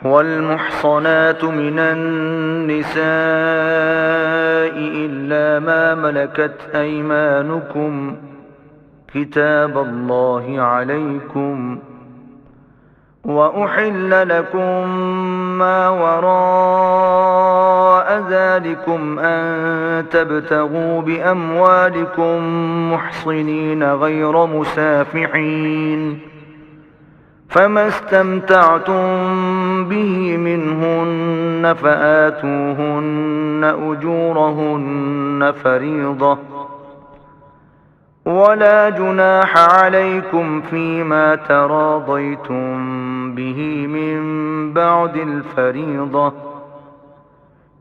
والمحصنات من النساء إلا ما ملكت أيمانكم كتاب الله عليكم وأحل لكم ما وراء ذلكم أن تبتغوا بأموالكم محصنين غير مسافحين فما استمتعتم به منهن فآتوهن أجورهن فريضة ولا جناح عليكم فيما تراضيتم به من بعد الفريضة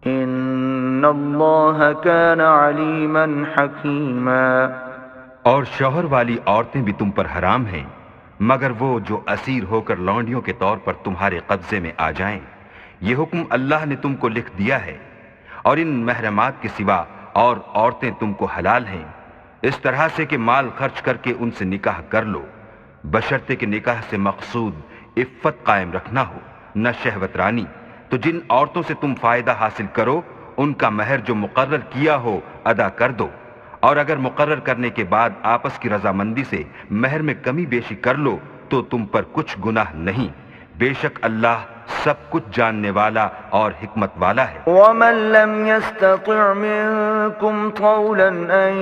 إن الله كان عليما حكيما۔ اور شوہر والی عورتیں بھی تم پر حرام ہیں مگر وہ جو اسیر ہو کر لونڈیوں کے طور پر تمہارے قبضے میں آ جائیں۔ یہ حکم اللہ نے تم کو لکھ دیا ہے، اور ان محرمات کے سوا اور عورتیں تم کو حلال ہیں، اس طرح سے کہ مال خرچ کر کے ان سے نکاح کر لو، بشرطے کہ نکاح سے مقصود عفت قائم رکھنا ہو، نہ شہوت رانی۔ تو جن عورتوں سے تم فائدہ حاصل کرو ان کا مہر جو مقرر کیا ہو ادا کر دو، اور اگر مقرر کرنے کے بعد آپس کی رضامندی سے مہر میں کمی بیشی کر لو تو تم پر کچھ گناہ نہیں، بے شک اللہ سب کچھ جاننے والا اور حکمت والا ہے۔ ومن لم يستطع منكم طولا أن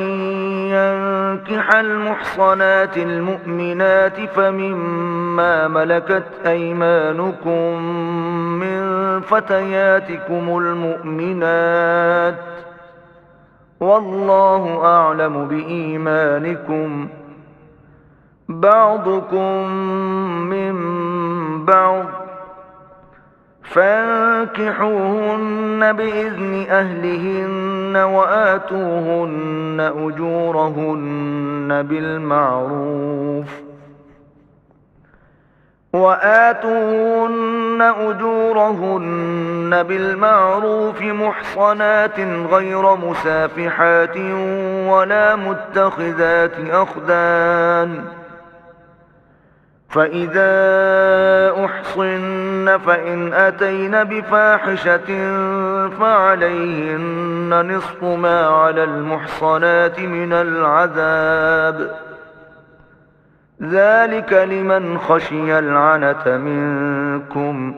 ينكح المحصنات المؤمنات فمما ملكت أيمانكم من فتياتكم المؤمنات والله أعلم بإيمانكم بعضكم من بعض فانكحوهن بإذن أهلهن وآتوهن أجورهن بالمعروف محصنات غير مسافحات ولا متخذات أخدان فإذا أحصن فإن أتين بفاحشة فعليهن نصف ما على المحصنات من العذاب ذلك لمن خشي العنة منكم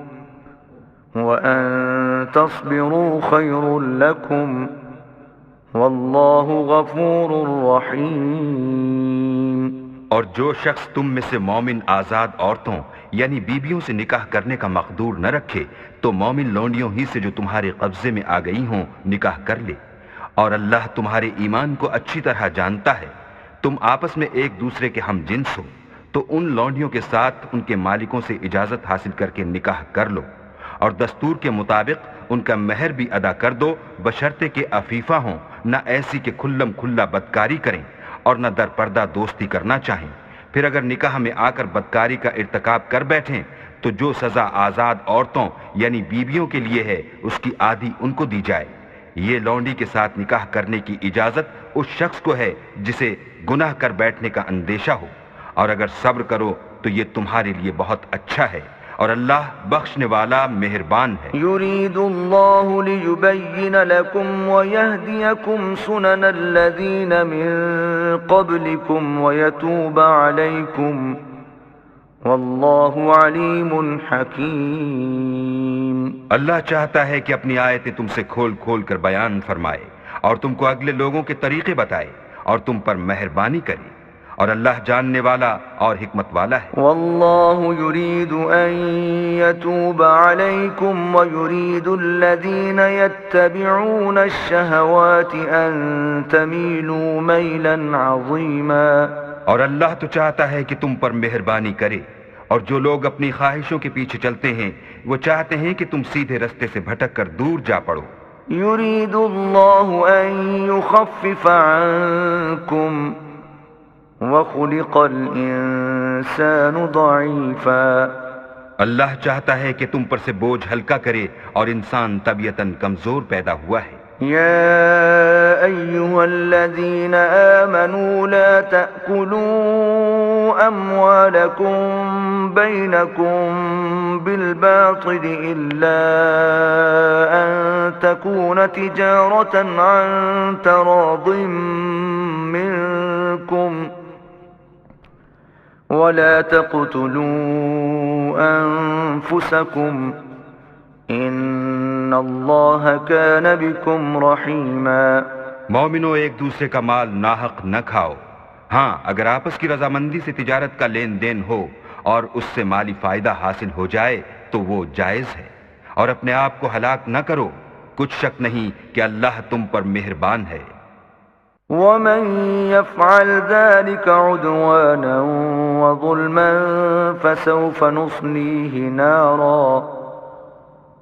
وأن تصبروا خير لكم والله غفور رحيم۔ اور جو شخص تم میں سے مومن آزاد عورتوں یعنی بیویوں سے نکاح کرنے کا مقدور نہ رکھے تو مومن لونڈیوں ہی سے جو تمہارے قبضے میں آ گئی ہوں نکاح کر لے، اور اللہ تمہارے ایمان کو اچھی طرح جانتا ہے۔ تم آپس میں ایک دوسرے کے ہم جنس ہو تو ان لونڈیوں کے ساتھ ان کے مالکوں سے اجازت حاصل کر کے نکاح کر لو، اور دستور کے مطابق ان کا مہر بھی ادا کر دو، بشرطے کہ عفیفہ ہوں، نہ ایسی کہ کھلم کھلا بدکاری کریں اور نہ در پردہ دوستی کرنا چاہیں۔ پھر اگر نکاح میں آ کر بدکاری کا ارتکاب کر بیٹھیں تو جو سزا آزاد عورتوں یعنی بیویوں کے لیے ہے اس کی آدھی ان کو دی جائے۔ یہ لونڈی کے ساتھ نکاح کرنے کی اجازت اس شخص کو ہے جسے گناہ کر بیٹھنے کا اندیشہ ہو، اور اگر صبر کرو تو یہ تمہارے لیے بہت اچھا ہے، اور اللہ بخشنے والا مہربان ہے۔ يريد الله ليبين لكم ويهديكم سنن الذين من قبلكم ويتوب عليكم والله عليم حكيم۔ اللہ چاہتا ہے کہ اپنی آیتیں تم سے کھول کھول کر بیان فرمائے اور تم کو اگلے لوگوں کے طریقے بتائے اور تم پر مہربانی کرے، اور اللہ جاننے والا اور حکمت والا ہے۔ والله يريد أن يتوب عليكم ويريد الذين يتبعون الشهوات أن تميلوا ميلا عظيما۔ اور اللہ تو چاہتا ہے کہ تم پر مہربانی کرے، اور جو لوگ اپنی خواہشوں کے پیچھے چلتے ہیں وہ چاہتے ہیں کہ تم سیدھے رستے سے بھٹک کر دور جا پڑو۔ يريد الله أن يخفف عنكم وخلق الانسان ضعیفا۔ اللہ چاہتا ہے کہ تم پر سے بوجھ ہلکا کرے، اور انسان طبیعتاً کمزور پیدا ہوا ہے۔ يا أيها الذين آمنوا لا تأكلوا أموالكم بينكم بالباطل إلا أن تكون تجارة عن تراض منكم ولا تقتلوا أنفسكم ان اللہ کان بکم رحیما۔ مومنو، ایک دوسرے کا مال ناحق نہ کھاؤ۔ ہاں، اگر آپس کی رضامندی سے تجارت کا لین دین ہو اور اس سے مالی فائدہ حاصل ہو جائے تو وہ جائز ہے، اور اپنے آپ کو ہلاک نہ کرو، کچھ شک نہیں کہ اللہ تم پر مہربان ہے۔ ومن يفعل ذلك عدوانا وظلما فسوف نصليه نارا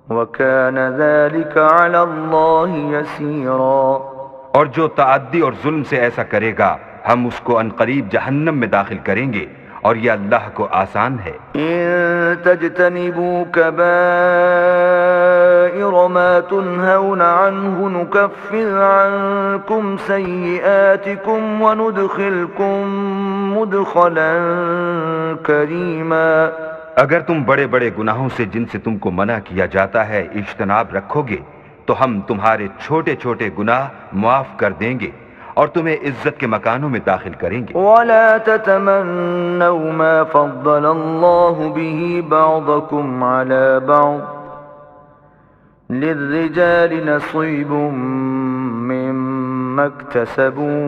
وَكَانَ ذَلِكَ عَلَى اللَّهِ يَسِيرًا۔ اور جو تعدی اور ظلم سے ایسا کرے گا ہم اس کو عنقریب جہنم میں داخل کریں گے، اور یہ اللہ کو آسان ہے۔ إِن تَجْتَنِبُوا كَبَائِرَ مَا تُنْهَوْنَ عَنْهُ نُكَفِّرْ عَنْكُمْ سَيِّئَاتِكُمْ وَنُدْخِلْكُمْ مُدْخَلًا كَرِيمًا۔ اگر تم بڑے بڑے گناہوں سے جن سے تم کو منع کیا جاتا ہے اجتناب رکھو گے تو ہم تمہارے چھوٹے چھوٹے گناہ معاف کر دیں گے اور تمہیں عزت کے مکانوں میں داخل کریں گے۔ وَلَا تَتَمَنَّوْا مَا فَضَّلَ اللَّهُ بِهِ بَعْضَكُمْ عَلَى بَعْضٍ لِلرِّجَالِ نَصِيبٌ مِّمَّا اكْتَسَبُوا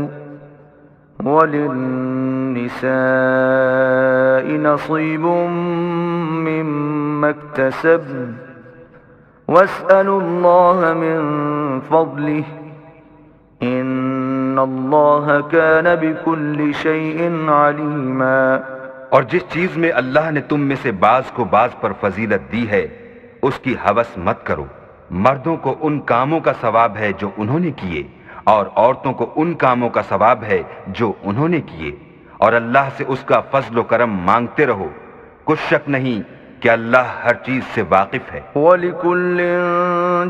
وَلِلنِّسَاءِ نَصِيبٌ مِّمَّا اكْتَسَبْنَ وَاسْأَلُوا اللَّهَ مِن فَضْلِهِ إِنَّ اللَّهَ كَانَ بِكُلِّ شَيْءٍ عَلِيمًا۔ اور جس چیز میں اللہ نے تم میں سے بعض کو بعض پر فضیلت دی ہے اس کی ہوس مت کرو۔ مردوں کو ان کاموں کا ثواب ہے جو انہوں نے کیے، اور عورتوں کو ان کاموں کا ثواب ہے جو انہوں نے کیے، اور اللہ سے اس کا فضل و کرم مانگتے رہو، کچھ شک نہیں کہ اللہ ہر چیز سے واقف ہے۔ وَلِكُلٍّ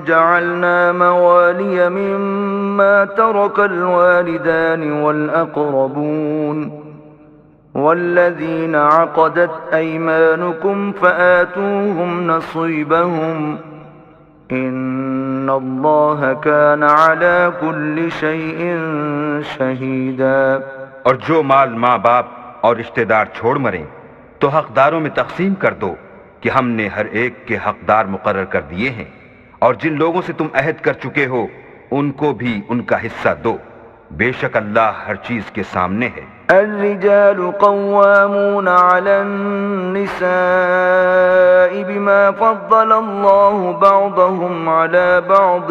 جَعَلْنَا مَوَالِيَ مِمَّا تَرَكَ الْوَالِدَانِ وَالْأَقْرَبُونَ وَالَّذِينَ عَقَدَتْ أَيْمَانُكُمْ فَآتُوهُمْ نَصِيبَهُمْ إِنَّ اللَّهَ كَانَ عَلَى كُلِّ شَيْءٍ شَهِيدًا۔ اور جو مال ماں باپ اور رشتہ دار چھوڑ مریں تو حقداروں میں تقسیم کر دو کہ ہم نے ہر ایک کے حقدار مقرر کر دیے ہیں، اور جن لوگوں سے تم عہد کر چکے ہو ان کو بھی ان کا حصہ دو، بے شک اللہ ہر چیز کے سامنے ہے۔ الرجال قوامون على النساء بما فضل الله بعضهم على بعض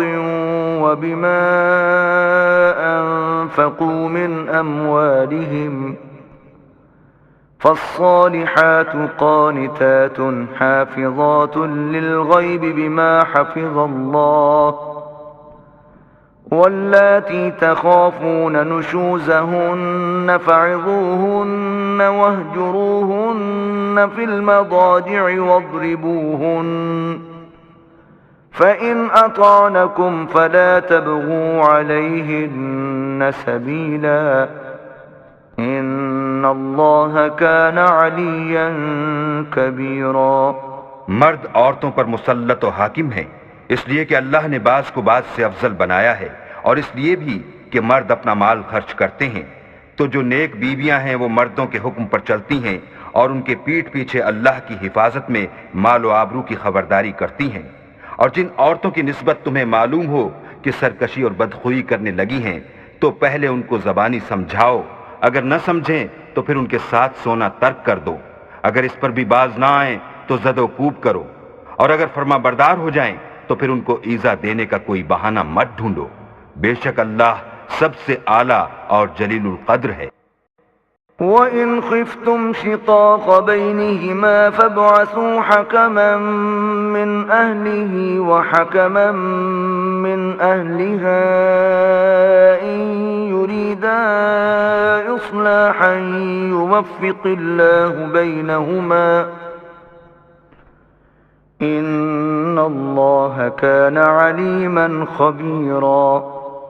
وبما أنفقوا من أموالهم فالصالحات قانتات حافظات للغيب بما حفظ الله واللاتي تخافون نشوزهن فعظوهن واهجروهن في المضاجع واضربوهن فإن أطعنكم فلا تبغوا عليهن سبيلا إن الله كان عليا كبيرا۔ مرد عورتوں پر مسلط و حاکم ہیں اس لیے کہ اللہ نے بعض کو بعض سے افضل بنایا ہے، اور اس لیے بھی کہ مرد اپنا مال خرچ کرتے ہیں، تو جو نیک بیویاں ہیں وہ مردوں کے حکم پر چلتی ہیں اور ان کے پیٹھ پیچھے اللہ کی حفاظت میں مال و آبرو کی خبرداری کرتی ہیں۔ اور جن عورتوں کی نسبت تمہیں معلوم ہو کہ سرکشی اور بدخوئی کرنے لگی ہیں تو پہلے ان کو زبانی سمجھاؤ، اگر نہ سمجھیں تو پھر ان کے ساتھ سونا ترک کر دو، اگر اس پر بھی باز نہ آئیں تو زد و کوب کرو، اور اگر فرما بردار ہو جائیں تو پھر ان کو ایذا دینے کا کوئی بہانہ مت ڈھونڈو، بے شک اللہ سب سے اعلیٰ اور جلیل القدر ہے۔ وَإِنْ خِفْتُمْ شِقَاقَ بَيْنِهِمَا فَابْعَثُوا حَكَمًا مِّنْ أَهْلِهِ وَحَكَمًا مِّنْ أَهْلِهَا إِن يُرِيدَا إِصْلَاحًا يُوَفِّقِ اللَّهُ بَيْنَهُمَا إِنَّ اللہ کان علیما خبیرا۔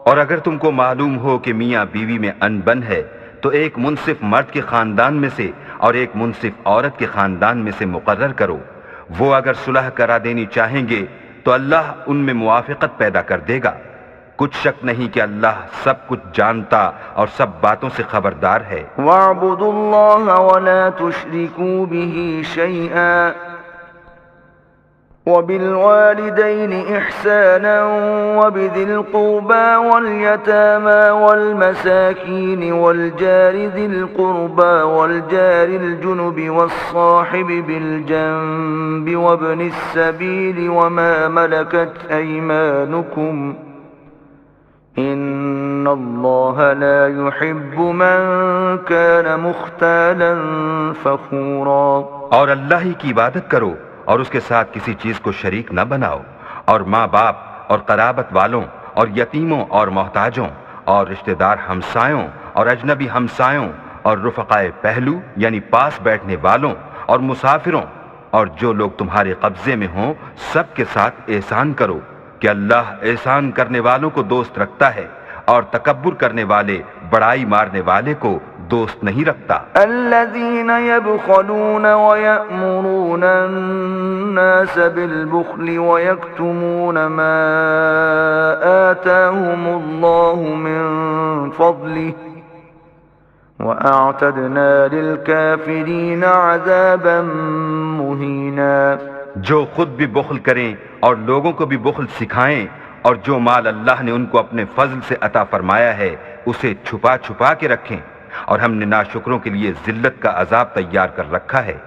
اور اگر تم کو معلوم ہو کہ میاں بیوی میں انبن ہے تو ایک منصف مرد کے خاندان میں سے اور ایک منصف عورت کے خاندان میں سے مقرر کرو، وہ اگر صلح کرا دینی چاہیں گے تو اللہ ان میں موافقت پیدا کر دے گا۔ کچھ شک نہیں کہ اللہ سب کچھ جانتا اور سب باتوں سے خبردار ہے۔ وَاعْبُدُوا اللَّهَ وَلَا تُشْرِكُوا بِهِ شَيْئًا وَبِالْوَالِدَيْنِ إِحْسَانًا وَبِذِي الْقُرْبَى وَالْيَتَامَى وَالْمَسَاكِينِ وَالْجَارِ ذِي الْقُرْبَى وَالْجَارِ الْجُنُبِ وَالصَّاحِبِ بِالْجَنبِ وَابْنِ السَّبِيلِ وَمَا مَلَكَتْ أَيْمَانُكُمْ إِنَّ اللَّهَ لَا يُحِبُّ مَن كَانَ مُخْتَالًا فَخُورًا۔ اور اللہ ہی کی عبادت کرو اور اس کے ساتھ کسی چیز کو شریک نہ بناؤ، اور ماں باپ اور قرابت والوں اور یتیموں اور محتاجوں اور رشتہ دار ہمسایوں اور اجنبی ہمسایوں اور رفقائے پہلو یعنی پاس بیٹھنے والوں اور مسافروں اور جو لوگ تمہارے قبضے میں ہوں سب کے ساتھ احسان کرو، کہ اللہ احسان کرنے والوں کو دوست رکھتا ہے اور تکبر کرنے والے بڑائی مارنے والے کو دوست نہیں رکھتا۔ الذين يبخلون ويأمرون الناس بالبخل ويكتمون ما آتاهم الله من فضله وأعتدنا للكافرين عذابا مهينا۔ جو خود بھی بخل کریں اور لوگوں کو بھی بخل سکھائیں، اور جو مال اللہ نے ان کو اپنے فضل سے عطا فرمایا ہے اسے چھپا چھپا کے رکھیں، اور ہم نے ناشکروں کے لیے ذلت کا عذاب تیار کر رکھا ہے۔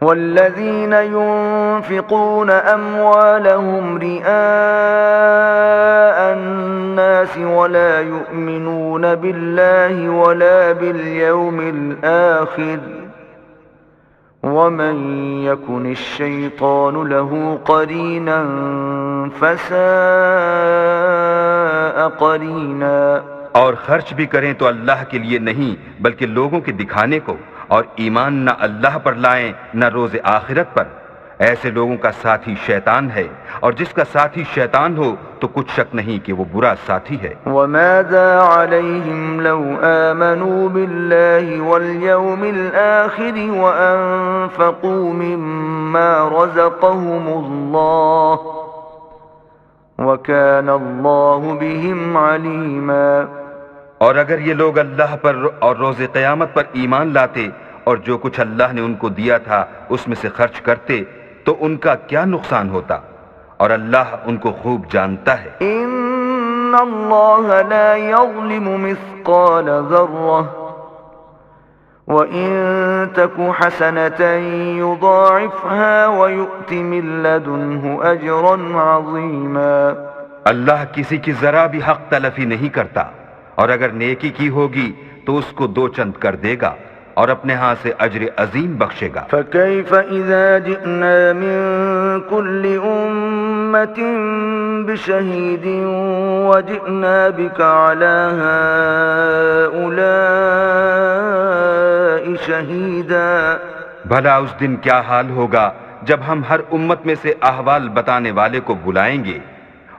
والذین ينفقون اموالهم رئاء الناس ولا يؤمنون بالله ولا باليوم الآخر ومن يكن الشيطان له قرينا فساء قرينا۔ اور خرچ بھی کریں تو اللہ کے لیے نہیں بلکہ لوگوں کے دکھانے کو، اور ایمان نہ اللہ پر لائیں نہ روز آخرت پر، ایسے لوگوں کا ساتھی شیطان ہے، اور جس کا ساتھی شیطان ہو تو کچھ شک نہیں کہ وہ برا ساتھی ہے۔ وَمَاذَا عَلَيْهِمْ لَوْ آمَنُوا بِاللَّهِ وَالْيَوْمِ الْآخِرِ وَأَنفَقُوا مِمَّا رَزَقَهُمُ اللَّهُ وَكَانَ اللَّهُ بِهِمْ عَلِيمًا۔ اور اگر یہ لوگ اللہ پر اور روز قیامت پر ایمان لاتے اور جو کچھ اللہ نے ان کو دیا تھا اس میں سے خرچ کرتے تو ان کا کیا نقصان ہوتا، اور اللہ ان کو خوب جانتا ہے۔ ان اللہ لا یظلم مثقال ذرہ وَإِن تَكُ حَسَنَةً يُضَاعِفْهَا وَيُؤْتِ مِن لَّدُنْهُ أَجْرًا عَظِيمًا۔ اللہ کسی کی ذرا بھی حق تلفی نہیں کرتا، اور اگر نیکی کی ہوگی تو اس کو دو چند کر دے گا اور اپنے ہاں سے اجر عظیم بخشے گا۔ فَكَيْفَ إِذَا جِئْنَا مِن كُلِّ أُمَّةٍ بِشَهِيدٍ وَجِئْنَا بِكَ عَلَى هَٰؤُلَاءِ شَهِيدًا۔ بھلا اس دن کیا حال ہوگا جب ہم ہر امت میں سے احوال بتانے والے کو بلائیں گے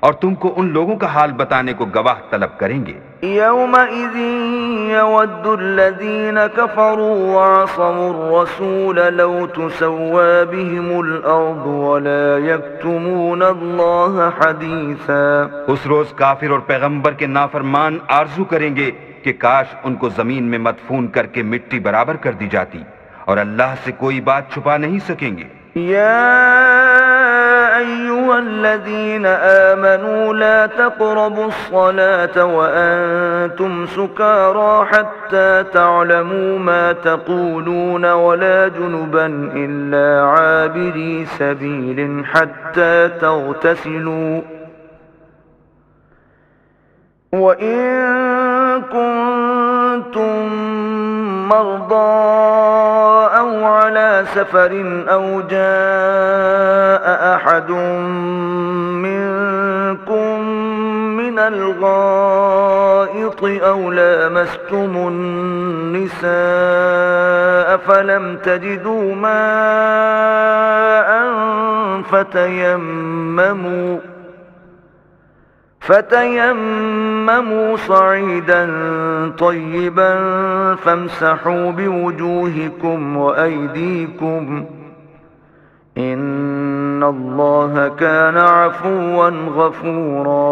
اور تم کو ان لوگوں کا حال بتانے کو گواہ طلب کریں گے۔ يَوْمَئِذٍ يَوَدُّ الَّذِينَ كَفَرُوا وَعَصَوُا الرَّسُولَ لَوْ تُسَوَّىٰ بِهِمُ الْأَرْضُ وَلَا يَكْتُمُونَ اللَّهَ حَدِيثًا۔ اس روز کافر اور پیغمبر کے نافرمان آرزو کریں گے کہ کاش ان کو زمین میں مدفون کر کے مٹی برابر کر دی جاتی، اور اللہ سے کوئی بات چھپا نہیں سکیں گے۔ أيها الذين آمنوا لا تقربوا الصلاة وأنتم سكارى حتى تعلموا ما تقولون ولا جنبا إلا عابري سبيل حتى تغتسلوا وإن كنتم مرضى أو على سفر أو جاء أحد منكم من الغائط أو لامستم النساء فلم تجدوا ماء فتيمموا صعيدا طيبا فامسحوا بوجوهكم وأيديكم ان اللہ کان عفوا غفورا۔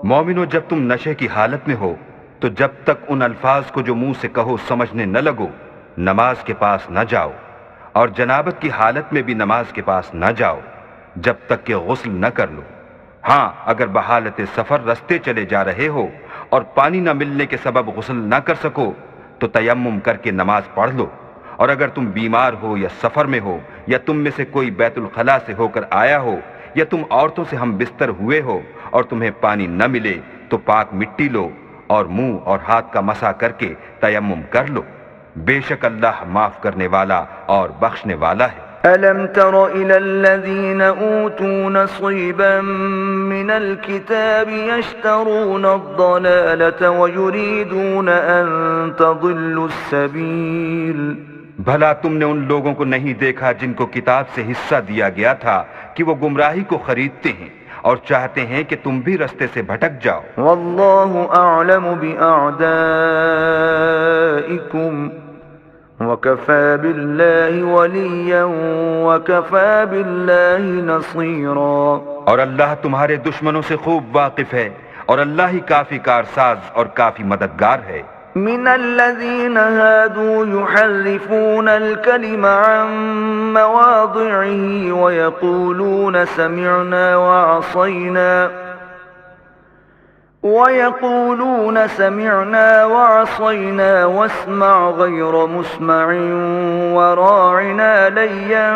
مومنو، جب تم نشے کی حالت میں ہو تو جب تک ان الفاظ کو جو منہ سے کہو سمجھنے نہ لگو نماز کے پاس نہ جاؤ، اور جنابت کی حالت میں بھی نماز کے پاس نہ جاؤ جب تک کہ غسل نہ کر لو۔ ہاں، اگر بحالت سفر رستے چلے جا رہے ہو اور پانی نہ ملنے کے سبب غسل نہ کر سکو تو تیمم کر کے نماز پڑھ لو، اور اگر تم بیمار ہو یا سفر میں ہو یا تم میں سے کوئی بیت الخلاء سے ہو کر آیا ہو یا تم عورتوں سے ہم بستر ہوئے ہو اور تمہیں پانی نہ ملے تو پاک مٹی لو اور منہ اور ہاتھ کا مسح کر کے تیمم کر لو، بے شک اللہ معاف کرنے والا اور بخشنے والا ہے۔ ألم تر إلى الذين أوتوا نصيبا من الكتاب يشترون الضلالة ويريدون أن تضلوا السبيل؟ بھلا تم نے ان لوگوں کو نہیں دیکھا جن کو کتاب سے حصہ دیا گیا تھا کہ وہ گمراہی کو خریدتے ہیں اور چاہتے ہیں کہ تم بھی رستے سے بھٹک جاؤ۔ واللہ اعلم بأعدائکم وَكَفَى بِاللَّهِ وَلِيًّا وَكَفَى بِاللَّهِ نَصِيرًا۔ اور اللہ تمہارے دشمنوں سے خوب واقف ہے اور اللہ ہی کافی کارساز اور کافی مددگار ہے۔ من الذين هادوا يحرفون الكلم عن مواضعه ويقولون سمعنا وعصينا واسمع غير مسمع وراعنا ليا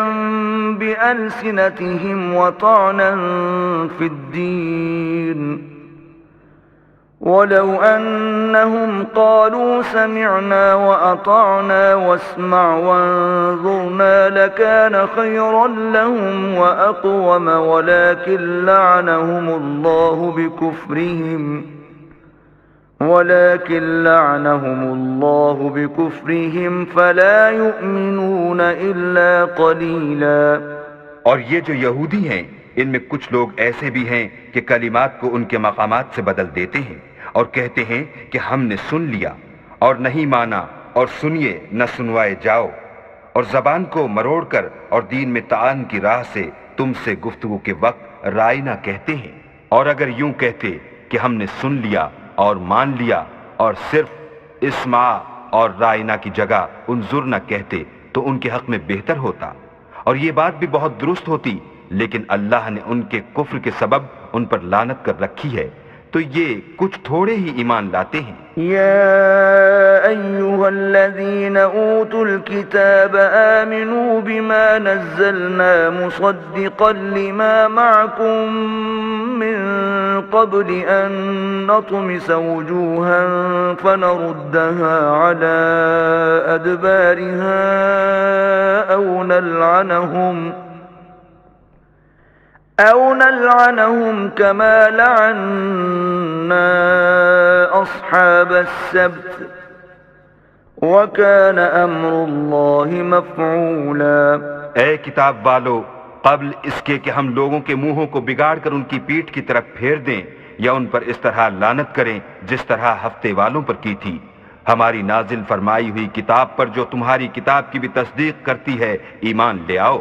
بألسنتهم وطعنا في الدين ولو أنهم قالوا سمعنا وأطعنا واسمع وانظرنا لكان خيرا لهم وأقوم ولكن لعنهم الله بكفرهم فلا يؤمنون إلا قليلا۔ اور یہ جو یہودی ہیں ان میں کچھ لوگ ایسے بھی ہیں کہ کلمات کو ان کے مقامات سے بدل دیتے ہیں اور کہتے ہیں کہ ہم نے سن لیا اور نہیں مانا، اور سنیے نہ سنوائے جاؤ، اور زبان کو مروڑ کر اور دین میں طعن کی راہ سے تم سے گفتگو کے وقت رائے نہ کہتے ہیں، اور اگر یوں کہتے کہ ہم نے سن لیا اور مان لیا اور صرف اسمع اور رائنا کی جگہ انظر نہ کہتے تو ان کے حق میں بہتر ہوتا، اور یہ بات بھی بہت درست ہوتی، لیکن اللہ نے ان کے کفر کے سبب ان پر لعنت کر رکھی ہے، تو یہ کچھ تھوڑے ہی ایمان لاتے ہیں۔ یا ایھا الذین اوتوا الکتاب آمنوا بما نزلنا مصدقا لما معکم من قبل ان نطمس وجوها فنردها على ادبارها أو نلعنهم كما لعنا أصحاب السبت وكان أمر الله مفعولا۔ اے کتاب والو، قبل اس کے کہ ہم لوگوں کے منہوں کو بگاڑ کر ان کی پیٹھ کی طرف پھیر دیں یا ان پر اس طرح لعنت کریں جس طرح ہفتے والوں پر کی تھی، ہماری نازل فرمائی ہوئی کتاب پر جو تمہاری کتاب کی بھی تصدیق کرتی ہے ایمان لے آؤ،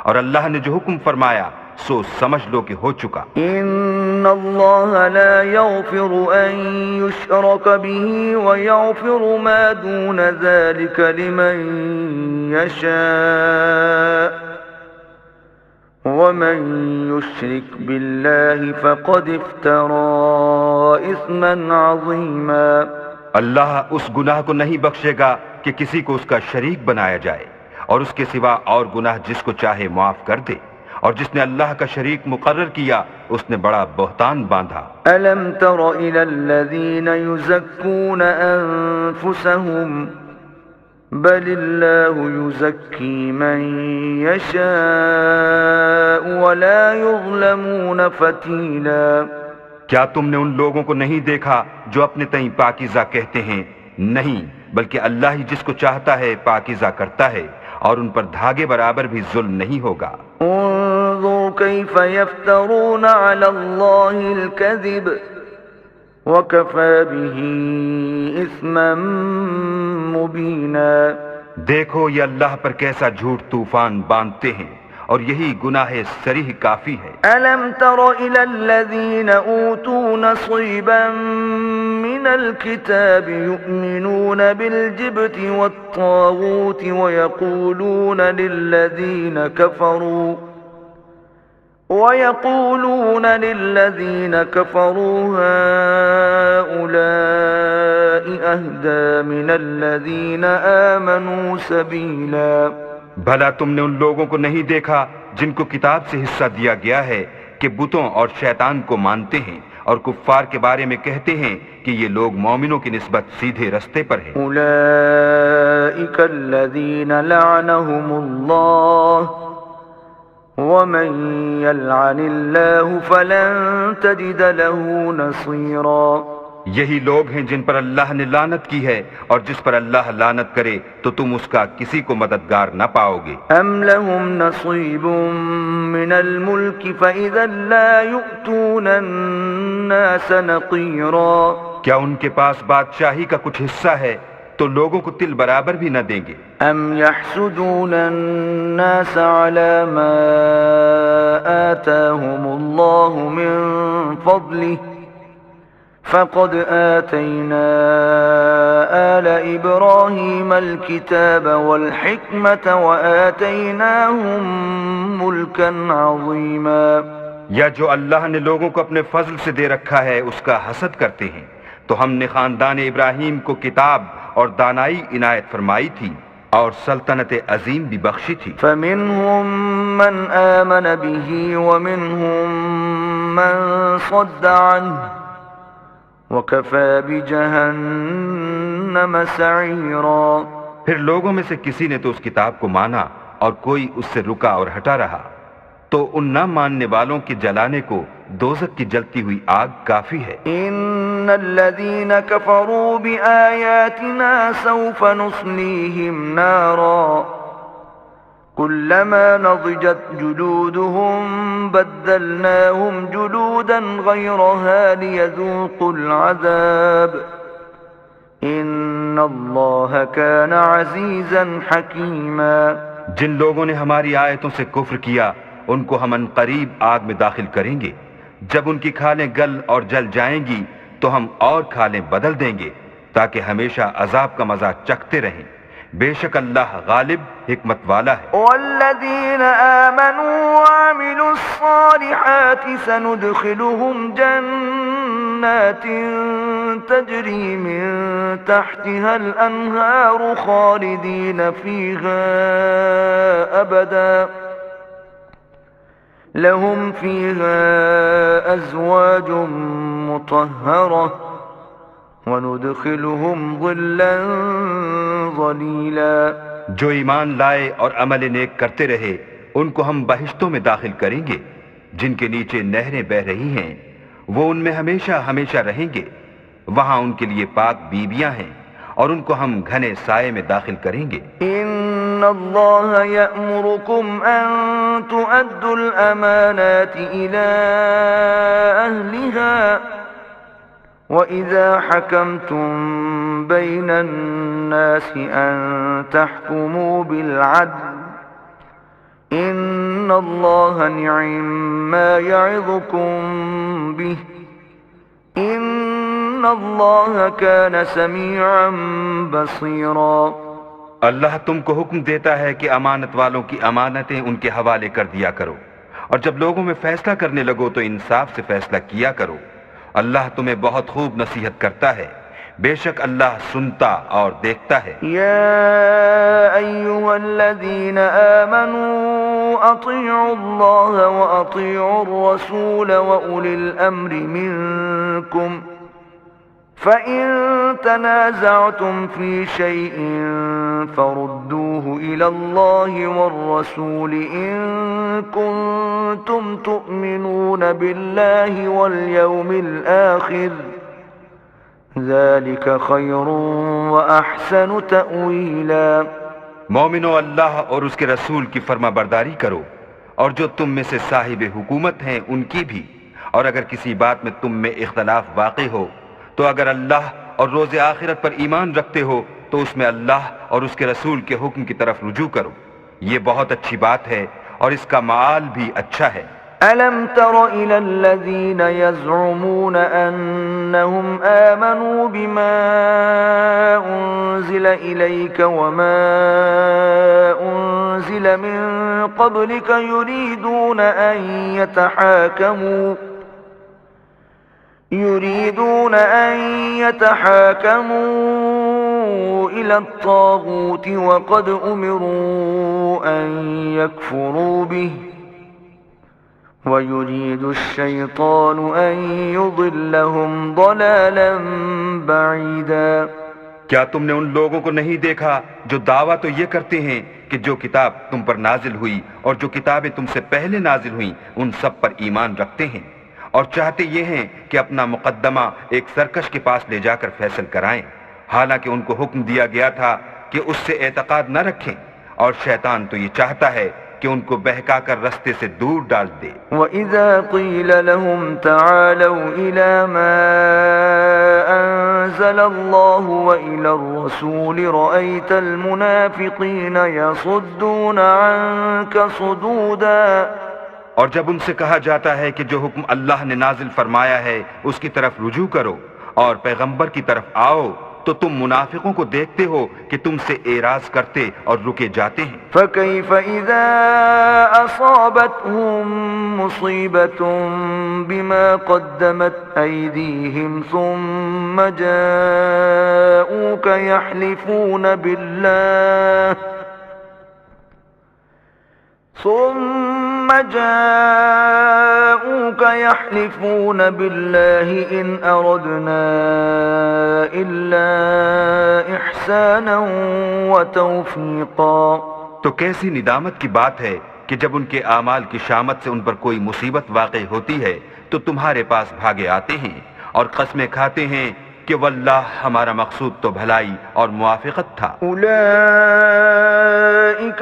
اور اللہ نے جو حکم فرمایا سو سمجھ لو کہ ہو چکا۔ ان اللہ لا یغفر ان یشرک به ویغفر ما دون ذلك لمن یشاء ومن یشرک باللہ فقد افترى اثما عظیما۔ اللہ اس گناہ کو نہیں بخشے گا کہ کسی کو اس کا شریک بنایا جائے، اور اس کے سوا اور گناہ جس کو چاہے معاف کر دے، اور جس نے اللہ کا شریک مقرر کیا اس نے بڑا بہتان باندھا۔ ألم تر إلى الذين يزكون أنفسهم بل الله يزكي من يشاء ولا يظلمون فتيلا۔ کیا تم نے ان لوگوں کو نہیں دیکھا جو اپنے تئیں پاکیزہ کہتے ہیں؟ نہیں، بلکہ اللہ ہی جس کو چاہتا ہے پاکیزہ کرتا ہے، اور ان پر دھاگے برابر بھی ظلم نہیں ہوگا۔ انظر كيف يفترون على الله الكذب وكفى به إثما مبينا۔ دیکھو یہ اللہ پر کیسا جھوٹ طوفان باندھتے ہیں، اور یہی گناہ صریح کافی ہے۔ ألم تر إلى الذين أوتوا نصيبا من الكتاب يؤمنون بالجبت والطاغوت ويقولون للذين كفروا هؤلاء أهدى من الذين آمنوا سبيلا۔ بھلا تم نے ان لوگوں کو نہیں دیکھا جن کو کتاب سے حصہ دیا گیا ہے کہ بتوں اور شیطان کو مانتے ہیں، اور کفار کے بارے میں کہتے ہیں کہ یہ لوگ مومنوں کی نسبت سیدھے رستے پر ہیں۔ أولئك الذين لعنهم الله ومن يلعن الله فلن تجد له نصيرا۔ یہی لوگ ہیں جن پر اللہ نے لعنت کی ہے، اور جس پر اللہ لعنت کرے تو تم اس کا کسی کو مددگار نہ پاؤ گے۔ ام لهم نصيب من الملك فإذا لا يؤتون الناس نقيرا۔ کیا ان کے پاس بادشاہی کا کچھ حصہ ہے تو لوگوں کو تل برابر بھی نہ دیں گے۔ ام يحسدون الناس على ما آتاهم الله من فضله فقد آتينا آل إبراهيم الكتاب والحكمة وآتيناهم ملكا عظيما۔ یا جو اللہ نے لوگوں کو اپنے فضل سے دے رکھا ہے اس کا حسد کرتے ہیں، تو ہم نے خاندان ابراہیم کو کتاب اور دانائی عنایت فرمائی تھی، اور سلطنت عظیم بھی بخشی تھی۔ فمنهم من آمن به ومنهم من صد عنه وَكَفَى بِجَهَنَّمَ سَعِيرًا۔ پھر لوگوں میں سے کسی نے تو اس کتاب کو مانا اور کوئی اس سے رکا اور ہٹا رہا، تو ان نہ ماننے والوں کے جلانے کو دوزخ کی جلتی ہوئی آگ کافی ہے۔ إِنَّ الَّذِينَ كَفَرُوا بِآيَاتِنَا سَوْفَ نُصْلِيهِمْ نَارًا كُلَّمَا نَضِجَتْ جُلُودُهُمْ بَدَّلْنَاهُمْ جُلُودًا غَيْرَهَا لِيَذُوقُوا الْعَذَابَ إِنَّ اللَّهَ كَانَ عَزِيزًا حَكِيمًا۔ جن لوگوں نے ہماری آیتوں سے کفر کیا ان کو ہم عنقریب آگ میں داخل کریں گے، جب ان کی کھالیں گل اور جل جائیں گی تو ہم اور کھالیں بدل دیں گے تاکہ ہمیشہ عذاب کا مزہ چکھتے رہیں۔ بے شک اللہ غالب حکمت والا ہے۔ والذین آمنوا وعملوا الصالحات سندخلهم جنات تجری من تحتها الانہار خالدین فیہا ابدا لهم فيها أزواج مطهرة وندخلهم ظلا ظليلا۔ جو ایمان لائے اور عمل نیک کرتے رہے ان کو ہم بہشتوں میں داخل کریں گے جن کے نیچے نہریں بہہ رہی ہیں، وہ ان میں ہمیشہ ہمیشہ رہیں گے، وہاں ان کے لیے پاک بیویاں ہیں، اور ان کو ہم گھنے سائے میں داخل کریں گے۔ ان اللہ یأمرکم ان تؤدوا الامانات الى اہلها وَإِذَا حَكَمْتُمْ بَيْنَ النَّاسِ أَن تَحْكُمُوا بِالْعَدْلِ إِنَّ اللَّهَ نِعِمَّا يَعِظُكُمْ بِهِ إِنَّ اللَّهَ كَانَ سَمِيعًا بَصِيرًا۔ اللہ تم کو حکم دیتا ہے کہ امانت والوں کی امانتیں ان کے حوالے کر دیا کرو، اور جب لوگوں میں فیصلہ کرنے لگو تو انصاف سے فیصلہ کیا کرو، اللہ تمہیں بہت خوب نصیحت کرتا ہے، بے شک اللہ سنتا اور دیکھتا ہے۔ یا ایھا الذین آمنوا اطیعوا اللہ واطیعوا الرسول واولی الامر منکم فإن تنازعتم في شيء فردوه إلى الله والرسول إن كنتم تؤمنون بالله واليوم الآخر ذلك خير وأحسن تأويلا۔ مومنو، اللہ اور اس کے رسول کی فرما برداری کرو، اور جو تم میں سے صاحب حکومت ہیں ان کی بھی، اور اگر کسی بات میں تم میں اختلاف واقع ہو تو اگر اللہ اور روز آخرت پر ایمان رکھتے ہو تو اس میں اللہ اور اس کے رسول کے حکم کی طرف رجوع کرو، یہ بہت اچھی بات ہے اور اس کا معال بھی اچھا ہے۔ أَلَمْ تَرَ إِلَى الَّذِينَ يَزْعُمُونَ أَنَّهُمْ آمَنُوا بِمَا أُنزِلَ إِلَيْكَ وَمَا أُنزِلَ مِن قَبْلِكَ يُرِيدُونَ أَن يَتَحَاكَمُوا إِلَى الطَّاغُوتِ وَقَدْ أُمِرُوا أَن يَكْفُرُوا بِهِ وَيُرِيدُ الشَّيْطَانُ أَن يُضِلَّهُمْ ضَلَالًا بَعِيدًا۔ کیا تم نے ان لوگوں کو نہیں دیکھا جو دعویٰ تو یہ کرتے ہیں کہ جو کتاب تم پر نازل ہوئی اور جو کتابیں تم سے پہلے نازل ہوئیں ان سب پر ایمان رکھتے ہیں، اور چاہتے یہ ہیں کہ اپنا مقدمہ ایک سرکش کے پاس لے جا کر فیصل کرائیں، حالانکہ ان کو حکم دیا گیا تھا کہ اس سے اعتقاد نہ رکھیں، اور شیطان تو یہ چاہتا ہے کہ ان کو بہکا کر رستے سے دور ڈال دے۔ وَإِذَا قِيلَ لَهُمْ تَعَالَوْا إِلَى مَا أَنزَلَ اللَّهُ وَإِلَى الرَّسُولِ رَأَيْتَ الْمُنَافِقِينَ يَصُدُّونَ عَنكَ صُدُودًا۔ اور جب ان سے کہا جاتا ہے کہ جو حکم اللہ نے نازل فرمایا ہے اس کی طرف رجوع کرو اور پیغمبر کی طرف آؤ تو تم منافقوں کو دیکھتے ہو کہ تم سے اعراض کرتے اور رکے جاتے ہیں۔ فَكَيْفَ إِذَا أَصَابَتْهُم مُّصِيبَةٌ بِمَا قَدَّمَتْ أَيْدِيهِمْ ثُمَّ جَاءُوكَ يحلفون بالله إن أردنا إلا إحسانا وتوفيقا۔ تو کیسی ندامت کی بات ہے کہ جب ان کے اعمال کی شامت سے ان پر کوئی مصیبت واقع ہوتی ہے تو تمہارے پاس بھاگے آتے ہیں اور قسمیں کھاتے ہیں کہ واللہ ہمارا مقصود تو بھلائی اور موافقت تھا۔ أولئك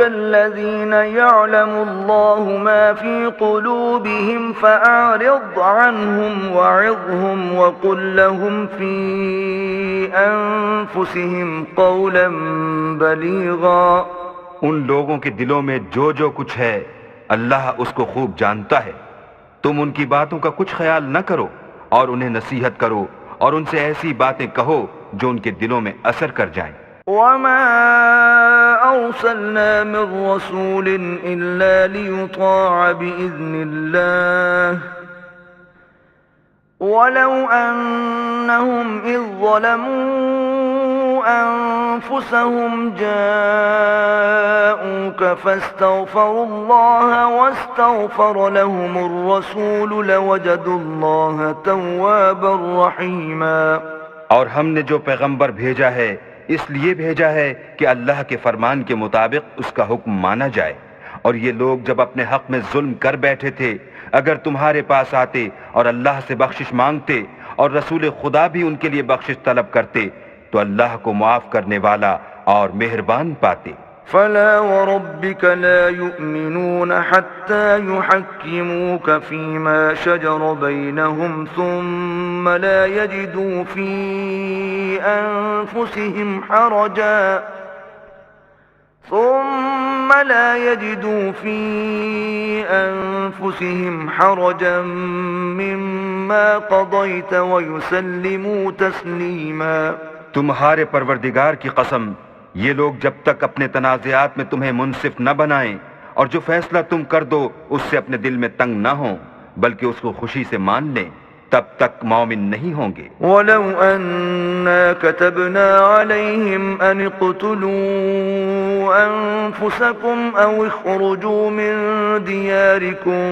الذين يعلم الله ما في قلوبهم فأعرض عنهم وعظهم وقل لهم في أنفسهم قولا بليغا۔ ان لوگوں کے دلوں میں جو کچھ ہے اللہ اس کو خوب جانتا ہے، تم ان کی باتوں کا کچھ خیال نہ کرو اور انہیں نصیحت کرو اور ان سے ایسی باتیں کہو جو ان کے دلوں میں اثر کر جائیں۔ وما أرسلنا من رسول إلا ليطاع بإذن الله ولو أنهم إذ ظلموا أنفسهم جاءوك فاستغفروا الله واستغفر لهم الرسول لوجدوا الله توابا رحيما۔ اور ہم نے جو پیغمبر بھیجا ہے اس لیے بھیجا ہے کہ اللہ کے فرمان کے مطابق اس کا حکم مانا جائے، اور یہ لوگ جب اپنے حق میں ظلم کر بیٹھے تھے اگر تمہارے پاس آتے اور اللہ سے بخشش مانگتے اور رسول خدا بھی ان کے لیے بخشش طلب کرتے تو اللہ کو معاف کرنے والا اور مہربان پاتے۔ فلا وربك لا يؤمنون حتى يحكموك فيما شجر بينهم ثم لا يجدوا في أنفسهم حرجا مما قضيت ويسلموا تسليما۔ تمہارے پروردگار کی قسم، یہ لوگ جب تک اپنے تنازعات میں تمہیں منصف نہ بنائیں اور جو فیصلہ تم کر دو اس سے اپنے دل میں تنگ نہ ہوں بلکہ اس کو خوشی سے مان لیں تب تک مومن نہیں ہوں گے۔ وَلَوْ أَنَّا كَتَبْنَا عَلَيْهِمْ أَنِ اقْتُلُوا أَنفُسَكُمْ أَوْ اخْرُجُوا مِنْ دِيَارِكُمْ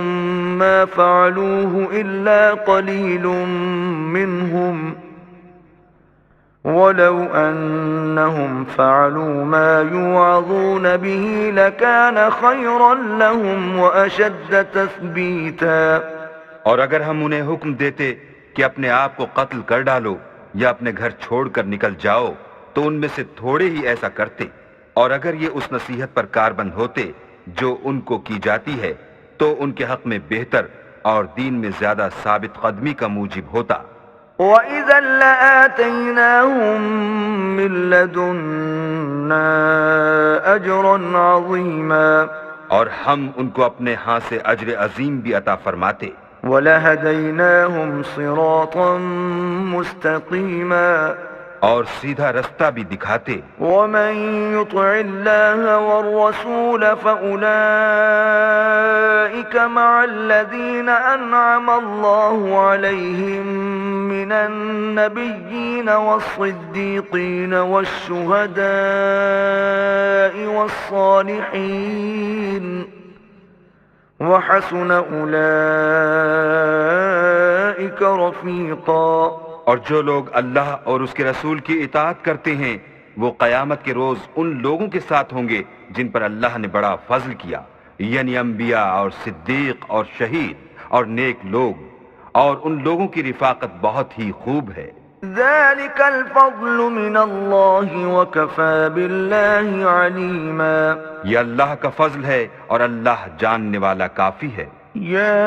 مَا فَعَلُوهُ إِلَّا قَلِيلٌ مِّنْهُمْ ولو أنهم فعلوا ما يوعظون به لكان خيرا لهم وأشد تثبيتا. اور اگر ہم انہیں حکم دیتے کہ اپنے آپ کو قتل کر ڈالو یا اپنے گھر چھوڑ کر نکل جاؤ تو ان میں سے تھوڑے ہی ایسا کرتے، اور اگر یہ اس نصیحت پر کاربند ہوتے جو ان کو کی جاتی ہے تو ان کے حق میں بہتر اور دین میں زیادہ ثابت قدمی کا موجب ہوتا. وَإِذًا لَآتَيْنَاهُمْ مِن لَّدُنَّا أَجْرًا عَظِيمًا. اور ہم ان کو اپنے ہاں سے اجر عظیم بھی عطا فرماتے. وَلَهَدَيْنَاهُمْ صِرَاطًا مُسْتَقِيمًا. اور سیدھا رستہ بھی دکھاتے. وَمَن يُطِعِ اللَّهَ وَالرَّسُولَ فَأُولَئِكَ مَعَ الَّذِينَ أَنْعَمَ اللَّهُ عَلَيْهِم مِّنَ النَّبِيِّينَ وَالصِّدِّيقِينَ وَالشُّهَدَاءِ وَالصَّالِحِينَ وَحَسُنَ أُولَئِكَ رَفِيقًا. اور جو لوگ اللہ اور اس کے رسول کی اطاعت کرتے ہیں وہ قیامت کے روز ان لوگوں کے ساتھ ہوں گے جن پر اللہ نے بڑا فضل کیا، یعنی انبیاء اور صدیق اور شہید اور نیک لوگ، اور ان لوگوں کی رفاقت بہت ہی خوب ہے. ذلك الفضل من اللہ وکفى باللہ علیما. یہ اللہ کا فضل ہے اور اللہ جاننے والا کافی ہے. يا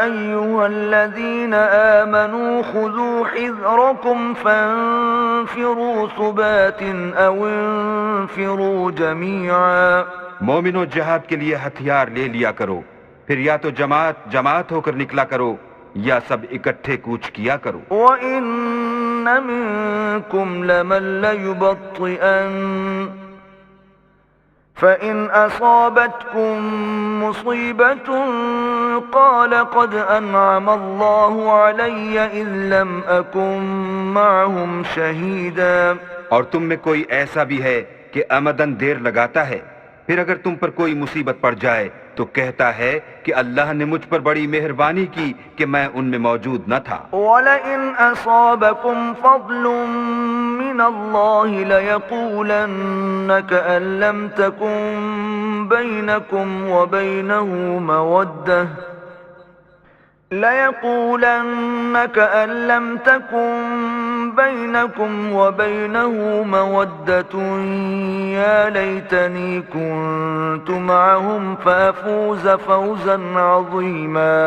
أيها الذين آمنوا خذوا حذركم فانفروا ثبات أو انفروا جميعا. مومنو جہاد کے لیے ہتھیار لے لیا کرو، پھر یا تو جماعت جماعت ہو کر نکلا کرو یا سب اکٹھے کوچ کیا کرو. وَإِنَّ مِنكُمْ لَمَن لَّيُبَطِّئَنَّ فَإِنْ أَصَابَتْكُم مُّصِيبَةٌ قَالَ قَدْ أَنْعَمَ اللَّهُ عَلَيَّ إِذْ لَمْ أَكُن مَّعَهُمْ شَهِيدًا. اور تم میں کوئی ایسا بھی ہے کہ عمدن دیر لگاتا ہے، پھر اگر تم پر کوئی مصیبت پڑ جائے تو کہتا ہے کہ اللہ نے مجھ پر بڑی مہربانی کی کہ میں ان میں موجود نہ تھا. وَلَئِنْ أَصَابَكُمْ فَضْلٌ مِّنَ اللَّهِ لَيَقُولَنَّ كَأَن لَّمْ تَكُن بَيْنَكُمْ وَبَيْنَهُ مَوَدَّةٌ يَا لَيْتَنِي كُنتُ مَعَهُمْ فَأَفُوزَ فَوْزًا عَظِيمًا.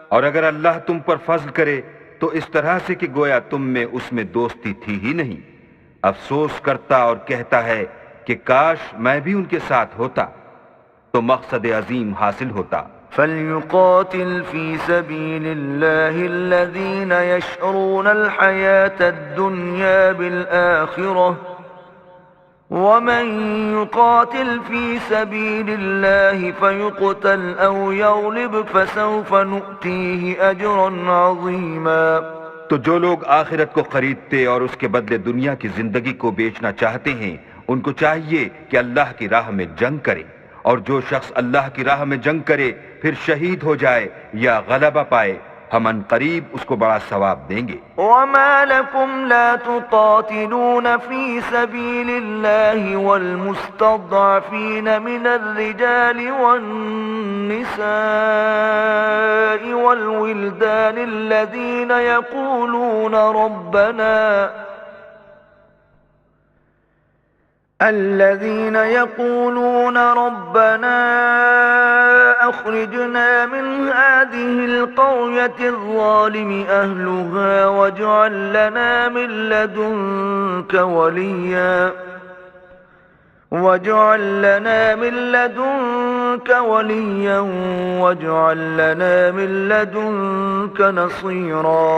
اور اگر اللہ تم پر فضل کرے تو اس طرح سے کہ گویا تم میں اس میں دوستی تھی ہی نہیں، افسوس کرتا اور کہتا ہے کہ کاش میں بھی ان کے ساتھ ہوتا تو مقصد عظیم حاصل ہوتا. فَلْيُقَاتِلْ فِي سَبِيلِ اللَّهِ الَّذِينَ يَشْرُونَ الْحَيَاةَ الدُّنْيَا بِالْآخِرَةِ وَمَن يُقَاتِلْ فِي سَبِيلِ اللَّهِ فَيُقْتَلْ أَوْ يَغْلِبْ فَسَوْفَ نُؤْتِيهِ أَجْرًا عَظِيمًا. تو جو لوگ آخرت کو خریدتے اور اس کے بدلے دنیا کی زندگی کو بیچنا چاہتے ہیں ان کو چاہیے کہ اللہ کی راہ میں جنگ کرے، اور جو شخص اللہ کی راہ میں جنگ کرے پھر شہید ہو جائے یا غلبہ پائے ہم ان قریب اس کو بڑا ثواب دیں گے. وَمَا لَكُمْ لَا تُقَاتِلُونَ فِي سَبِيلِ اللَّهِ وَالْمُسْتَضْعَفِينَ مِنَ الرِّجَالِ وَالنِّسَاءِ وَالْوِلْدَانِ الَّذِينَ يقولون ربنا أخرجنا من هذه القرية الظالم أهلها واجعل لنا من لدنك وليا واجعل لنا من لدنك نصيرا.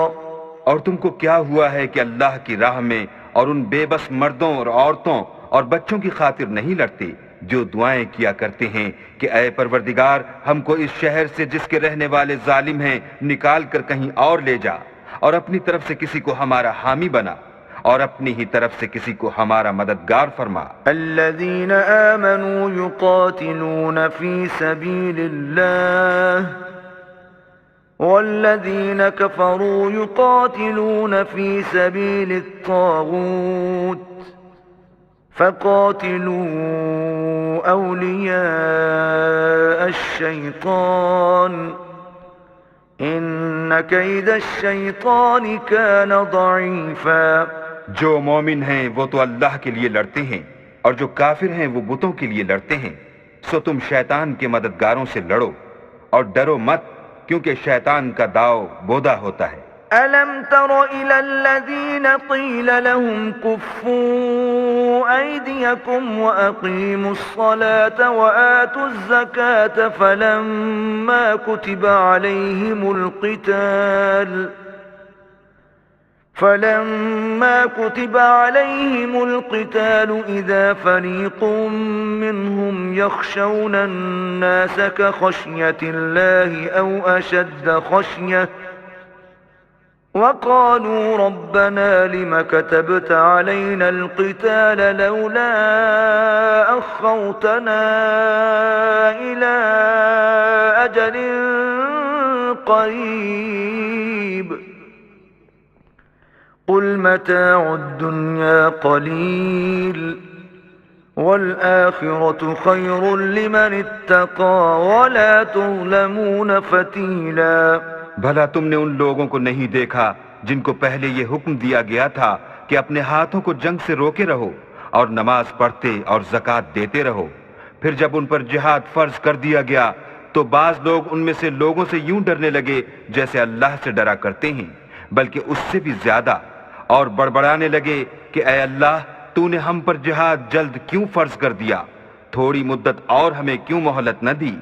اور تم کو کیا ہوا ہے کہ اللہ کی راہ میں اور ان بے بس مردوں اور عورتوں اور بچوں کی خاطر نہیں لڑتے جو دعائیں کیا کرتے ہیں کہ اے پروردگار ہم کو اس شہر سے جس کے رہنے والے ظالم ہیں نکال کر کہیں اور لے جا، اور اپنی طرف سے کسی کو ہمارا حامی بنا اور اپنی ہی طرف سے کسی کو ہمارا مددگار فرما. الذين آمنوا يقاتلون في سبيل الله والذين كفروا يقاتلون في سبيل الطاغوت فقاتلوا أولياء الشيطان إن كيد الشيطان كان ضعيفا. جو مومن ہیں وہ تو اللہ کے لیے لڑتے ہیں اور جو کافر ہیں وہ بتوں کے لیے لڑتے ہیں. سو تم شیطان کے مددگاروں سے لڑو اور ڈرو مت کیونکہ شیطان کا داؤ بودا ہوتا ہے. ألم تر إلى الذين قيل لهم كفوا أيديكم وأقيموا الصلاة وآتوا الزكاة فلما كتب عليهم القتال إذا فريق منهم يخشون الناس كخشية الله أو أشد خشية وقالوا ربنا لم كتبت علينا القتال لولا أخرتنا إلى أجل قريب قل متاع الدنيا قليل والآخرة خير لمن اتقى ولا تظلمون فتيلا. بھلا تم نے ان لوگوں کو نہیں دیکھا جن کو پہلے یہ حکم دیا گیا تھا کہ اپنے ہاتھوں کو جنگ سے روکے رہو اور نماز پڑھتے اور زکوٰۃ دیتے رہو. پھر جب ان پر جہاد فرض کر دیا گیا تو بعض لوگ ان میں سے لوگوں سے یوں ڈرنے لگے جیسے اللہ سے ڈرا کرتے ہیں بلکہ اس سے بھی زیادہ، اور بڑبڑانے لگے کہ اے اللہ تو نے ہم پر جہاد جلد کیوں فرض کر دیا، تھوڑی مدت اور ہمیں کیوں مہلت نہ دی.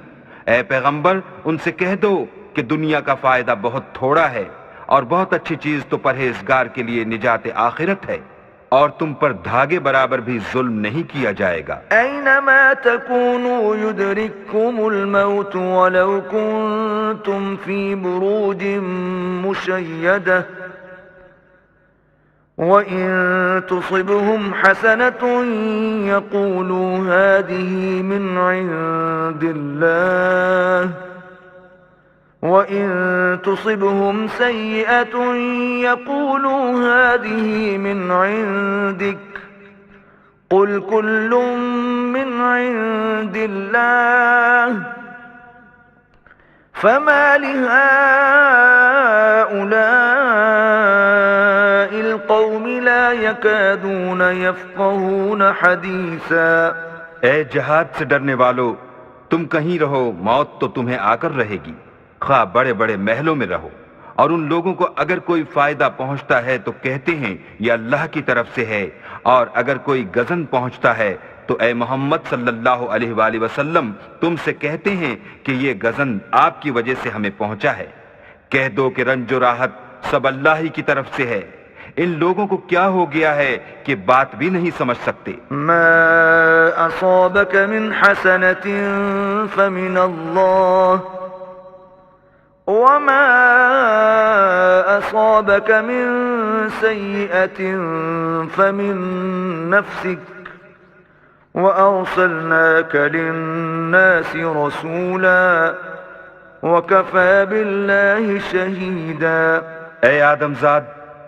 اے پیغمبر ان سے کہہ دو کہ دنیا کا فائدہ بہت تھوڑا ہے اور بہت اچھی چیز تو پرہیزگار کے لیے نجات آخرت ہے، اور تم پر دھاگے برابر بھی ظلم نہیں کیا جائے گا. أينما تكونوا يدرككم الموت ولو كنتم في بروج مشيدة وإن تصبهم حسنة يقولوا هذه من عند الله وإن تصبهم سيئة يقولوا هذه من عندك قل كل من عند الله فما لهؤلاء القوم لا يكادون يفقهون حديثا. اے جہاد سے ڈرنے والو، تم کہیں رہو موت تو تمہیں آ کر رہے گی، خواہ بڑے بڑے محلوں میں رہو. اور ان لوگوں کو اگر کوئی فائدہ پہنچتا ہے تو کہتے ہیں یہ اللہ کی طرف سے ہے، اور اگر کوئی غضن پہنچتا ہے تو اے محمد صلی اللہ علیہ وآلہ وسلم تم سے کہتے ہیں کہ یہ غضن آپ کی وجہ سے ہمیں پہنچا ہے. کہہ دو کہ رنج و راحت سب اللہ ہی کی طرف سے ہے. ان لوگوں کو کیا ہو گیا ہے کہ بات بھی نہیں سمجھ سکتے. ما أصابك من حسنة فمن الله وما أصابك من سيئة فمن نفسك وأرسلناك للناس رسولا وكفى بالله شهيدا. اے آدم زاد،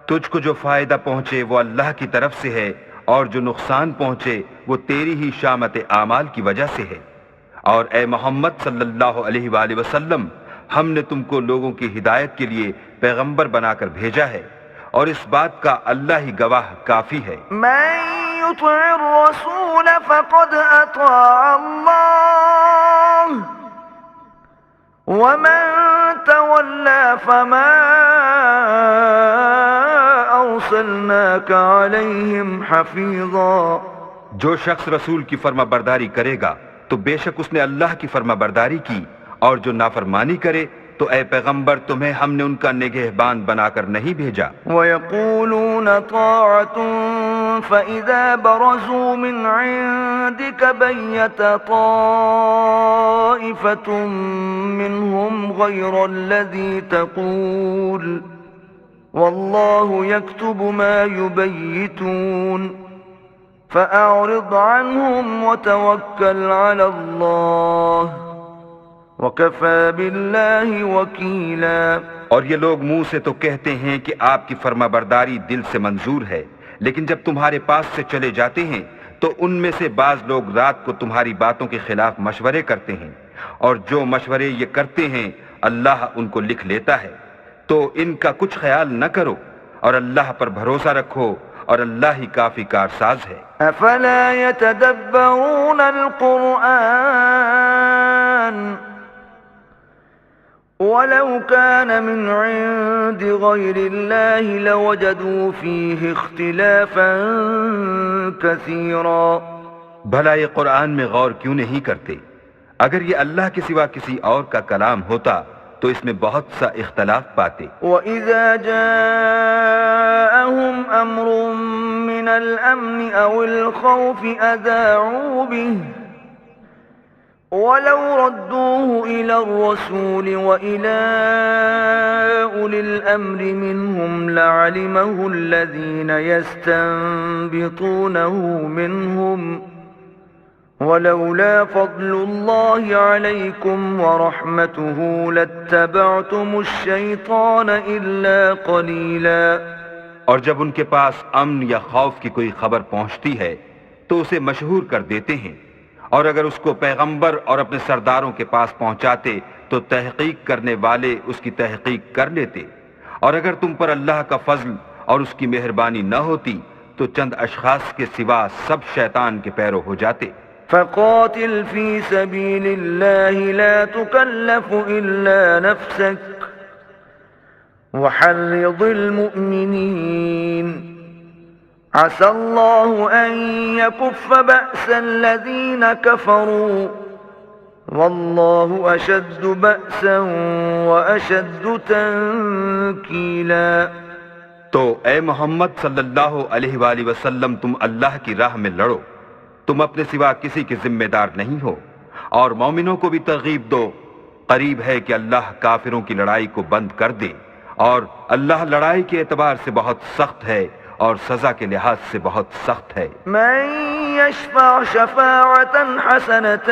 تجھ کو جو فائدہ پہنچے وہ اللہ کی طرف سے ہے، اور جو نقصان پہنچے وہ تیری ہی شامت اعمال کی وجہ سے ہے. اور اے محمد صلی اللہ علیہ وآلہ وسلم ہم نے تم کو لوگوں کی ہدایت کے لیے پیغمبر بنا کر بھیجا ہے، اور اس بات کا اللہ ہی گواہ کافی ہے. من يطع الرسول فقد أطاع الله ومن تولى فما أرسلناك عليهم حفيظا. جو شخص رسول کی فرما برداری کرے گا تو بے شک اس نے اللہ کی فرما برداری کی، اور جو نافرمانی کرے تو اے پیغمبر تمہیں ہم نے ان کا نگہبان بنا کر نہیں بھیجا. وَيَقُولُونَ طَاعَةٌ فَإِذَا بَرَزُوا مِنْ عِنْدِكَ بَيَّتَ طَائِفَةٌ مِّنْهُمْ غَيْرَ الَّذِي تَقُولُ وَاللَّهُ يَكْتُبُ مَا يُبَيِّتُونَ فَأَعْرِضْ عَنْهُمْ وَتَوَكَّلْ عَلَى اللَّهِ وَكَفَى بِاللَّهِ وَكِيلًا۔ اور یہ لوگ منہ سے تو کہتے ہیں کہ آپ کی فرما برداری دل سے منظور ہے، لیکن جب تمہارے پاس سے چلے جاتے ہیں تو ان میں سے بعض لوگ رات کو تمہاری باتوں کے خلاف مشورے کرتے ہیں، اور جو مشورے یہ کرتے ہیں اللہ ان کو لکھ لیتا ہے، تو ان کا کچھ خیال نہ کرو اور اللہ پر بھروسہ رکھو، اور اللہ ہی کافی کارساز ہے۔ أَفَلَا يَتَدَبَّرُونَ الْقُرْآنَ وَلَوْ كَانَ مِنْ عِنْدِ غَيْرِ اللَّهِ لَوَجَدُوا فِيهِ اخْتِلَافًا كَثِيرًا۔ بھلا یہ قرآن میں غور کیوں نہیں کرتے؟ اگر یہ اللہ کے سوا کسی اور کا کلام ہوتا تو اس میں بہت سا اختلاف پاتے۔ وَإِذَا جَاءَهُمْ أَمْرٌ مِّنَ الْأَمْنِ أَوِ الْخَوْفِ أَذَاعُوا بِهِ وَلَوْ رَدُّوهُ إِلَى الرَّسُولِ وَإِلَى أُولِي الْأَمْرِ مِنْهُمْ لَعَلِمَهُ الَّذِينَ يَسْتَنبِطُونَهُ مِنْهُمْ وَلَوْلَا فَضْلُ اللَّهِ عَلَيْكُمْ وَرَحْمَتُهُ لَاتَّبَعْتُمُ الشَّيْطَانَ إِلَّا قَلِيلًا۔ اور جب ان کے پاس امن یا خوف کی کوئی خبر پہنچتی ہے تو اسے مشہور کر دیتے ہیں، اور اگر اس کو پیغمبر اور اپنے سرداروں کے پاس پہنچاتے تو تحقیق کرنے والے اس کی تحقیق کر لیتے، اور اگر تم پر اللہ کا فضل اور اس کی مہربانی نہ ہوتی تو چند اشخاص کے سوا سب شیطان کے پیرو ہو جاتے۔ فَقَاتِلْ فِي سَبِيلِ اللَّهِ لَا تُكَلَّفُ إِلَّا نَفْسَكَ وَحَرِّضِ الْمُؤْمِنِينَ عَسَى اللَّهُ أَن يَكُفَّ بَأْسَ الَّذِينَ كَفَرُوا وَاللَّهُ أَشَدُّ بَأْسًا وَأَشَدُّ تَنكِيلًا۔ تو اے محمد صلی اللہ علیہ وآلہ وسلم، تم اللہ کی راہ میں لڑو، تم اپنے سوا کسی کے ذمہ دار نہیں ہو، اور مومنوں کو بھی ترغیب دو، قریب ہے کہ اللہ کافروں کی لڑائی کو بند کر دے، اور اللہ لڑائی کے اعتبار سے بہت سخت ہے اور سزا کے لحاظ سے بہت سخت ہے۔ من يشفع شفاعة حسنة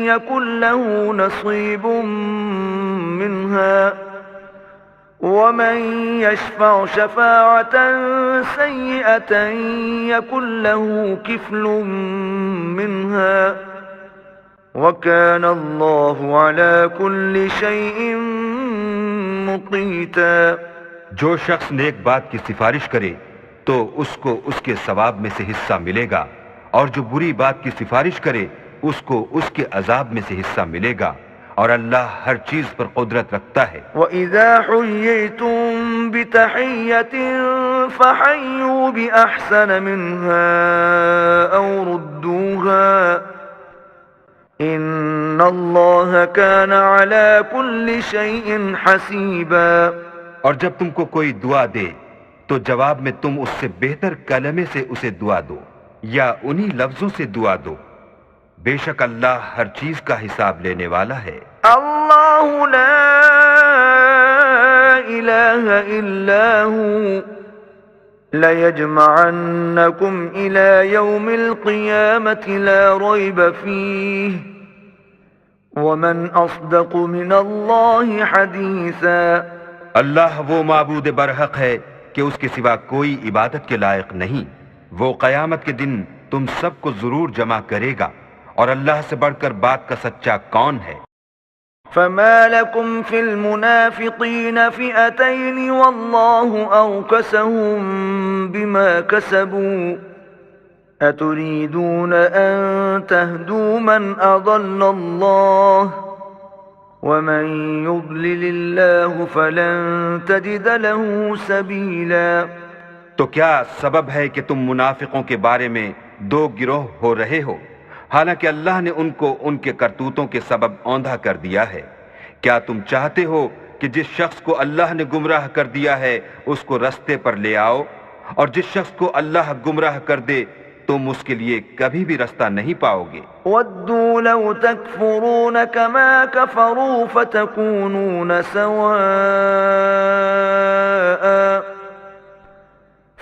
يكن له نصيب منها ومن يشفع شفاعة سيئة يكن له كفل منها وكان الله على كل شيء مقيتا۔ جو شخص نیک بات کی سفارش کرے تو اس کو اس کے ثواب میں سے حصہ ملے گا، اور جو بری بات کی سفارش کرے اس کو اس کے عذاب میں سے حصہ ملے گا، اور اللہ ہر چیز پر قدرت رکھتا ہے۔ وَإِذَا حُيِّيتُم بِتَحِيَّةٍ فَحَيُّوا بِأَحْسَنَ مِنْهَا أَوْ رُدُّوهَا إِنَّ اللَّهَ كَانَ عَلَى كُلِّ شَيْءٍ حَسِيبًا۔ اور جب تم کو کوئی دعا دے تو جواب میں تم اس سے بہتر کلمے سے اسے دعا دو یا انہی لفظوں سے دعا دو، بے شک اللہ ہر چیز کا حساب لینے والا ہے۔ اللہ لا الہ الا ہو لَيَجْمَعَنَّكُمْ إِلَى يَوْمِ الْقِيَامَةِ لَا رَيْبَ فِيهِ وَمَنْ أَصْدَقُ مِنَ اللَّهِ حَدِيثًا۔ اللہ وہ معبود برحق ہے کہ اس کے سوا کوئی عبادت کے لائق نہیں، وہ قیامت کے دن تم سب کو ضرور جمع کرے گا، اور اللہ سے بڑھ کر بات کا سچا کون ہے؟ فَمَا لَكُمْ فِي الْمُنَافِقِينَ فِئَتَيْنِ وَاللَّهُ أَوْكَسَهُم بِمَا كَسَبُوا أَتُرِيدُونَ أَن تَهْدُوا مَنْ أَضَلَّ اللَّهُ وَمَن يُضْلِلِ اللَّهُ فَلَن تَجِدَ لَهُ سَبِيلًا۔ تو کیا سبب ہے کہ تم منافقوں کے بارے میں دو گروہ ہو رہے ہو، حالانکہ اللہ نے ان کو ان کے کرتوتوں کے سبب اوندھا کر دیا ہے؟ کیا تم چاہتے ہو کہ جس شخص کو اللہ نے گمراہ کر دیا ہے اس کو رستے پر لے آؤ، اور جس شخص کو اللہ گمراہ کر دے تم اس کے لیے کبھی بھی رستہ نہیں پاؤ گے۔ وَدُّوا لَوْ تَكْفُرُونَ كَمَا كَفَرُوا فَتَكُونُونَ سَوَاءً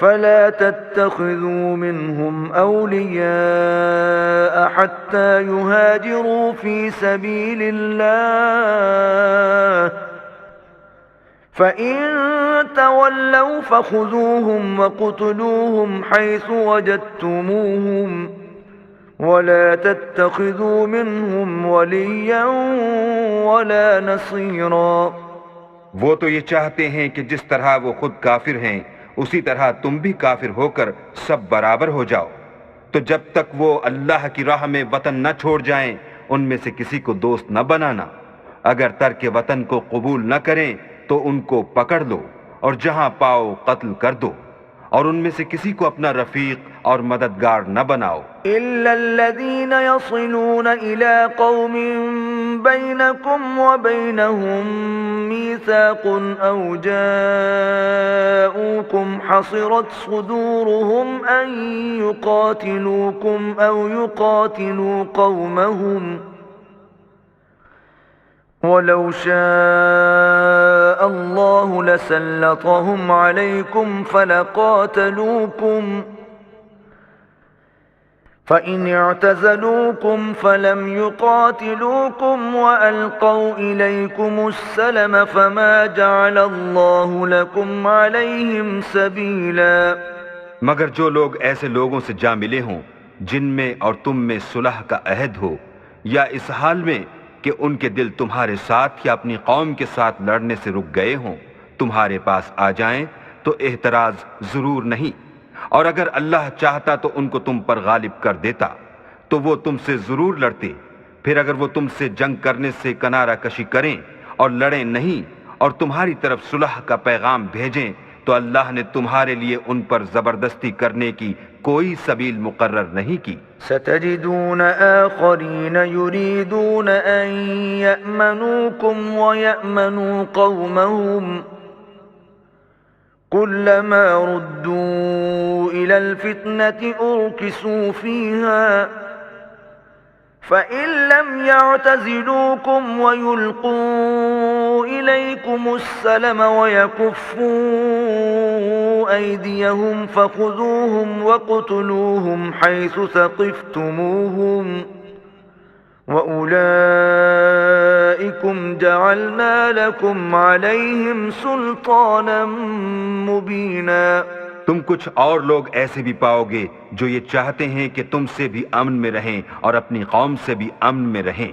فلا تتخذوا منهم أولياء حتى يهاجروا في سبيل الله فإن تولوا فخذوهم وقتلوهم حيث وجدتموهم ولا تتخذوا منهم وليا ولا نصيرا۔ وہ تو یہ چاہتے ہیں کہ جس طرح وہ خود کافر ہیں اسی طرح تم بھی کافر ہو کر سب برابر ہو جاؤ، تو جب تک وہ اللہ کی راہ میں وطن نہ چھوڑ جائیں ان میں سے کسی کو دوست نہ بنانا۔ اگر ترک وطن کو قبول نہ کریں تو ان کو پکڑ لو اور جہاں پاؤ قتل کر دو، اور ان میں سے کسی کو اپنا رفیق اور مددگار نہ بناؤ۔ إلا الذين يصلون إلى قوم بينكم وبينهم ميثاق أو جاءوكم حصرت صدورهم أن يقاتلوكم أو يقاتلوا قومهم ولو شاء الله لسلطهم عليكم فلقاتلوكم فإن اعتزلوكم فلم يقاتلوكم وألقوا إليكم السلم فما جعل الله لكم عليهم سبيلا۔ مگر جو لوگ ایسے لوگوں سے جا ملے ہوں جن میں اور تم میں صلح کا عہد ہو، یا اس حال میں کہ ان کے دل تمہارے ساتھ یا اپنی قوم کے ساتھ لڑنے سے رک گئے ہوں، تمہارے پاس آ جائیں تو احتراز ضرور نہیں، اور اگر اللہ چاہتا تو ان کو تم پر غالب کر دیتا تو وہ تم سے ضرور لڑتے۔ پھر اگر وہ تم سے جنگ کرنے سے کنارہ کشی کریں اور لڑیں نہیں اور تمہاری طرف صلح کا پیغام بھیجیں تو اللہ نے تمہارے لیے ان پر زبردستی کرنے کی کوئی سبیل مقرر نہیں کی۔ ستجدون آخرین یریدون ان یأمنوکم ویأمنوا قومهم كلما ردوا إلى الفتنة أركسوا فيها فإن لم يعتزلوكم ويلقوا إليكم السلم ويكفوا أيديهم فخذوهم وقتلوهم حيث ثقفتموهم وَأُولَئِكُمْ جَعَلْنَا لَكُمْ عَلَيْهِمْ سُلْطَانًا مُبِينًا۔ تم کچھ اور لوگ ایسے بھی پاؤ گے جو یہ چاہتے ہیں کہ تم سے بھی امن میں رہیں اور اپنی قوم سے بھی امن میں رہیں،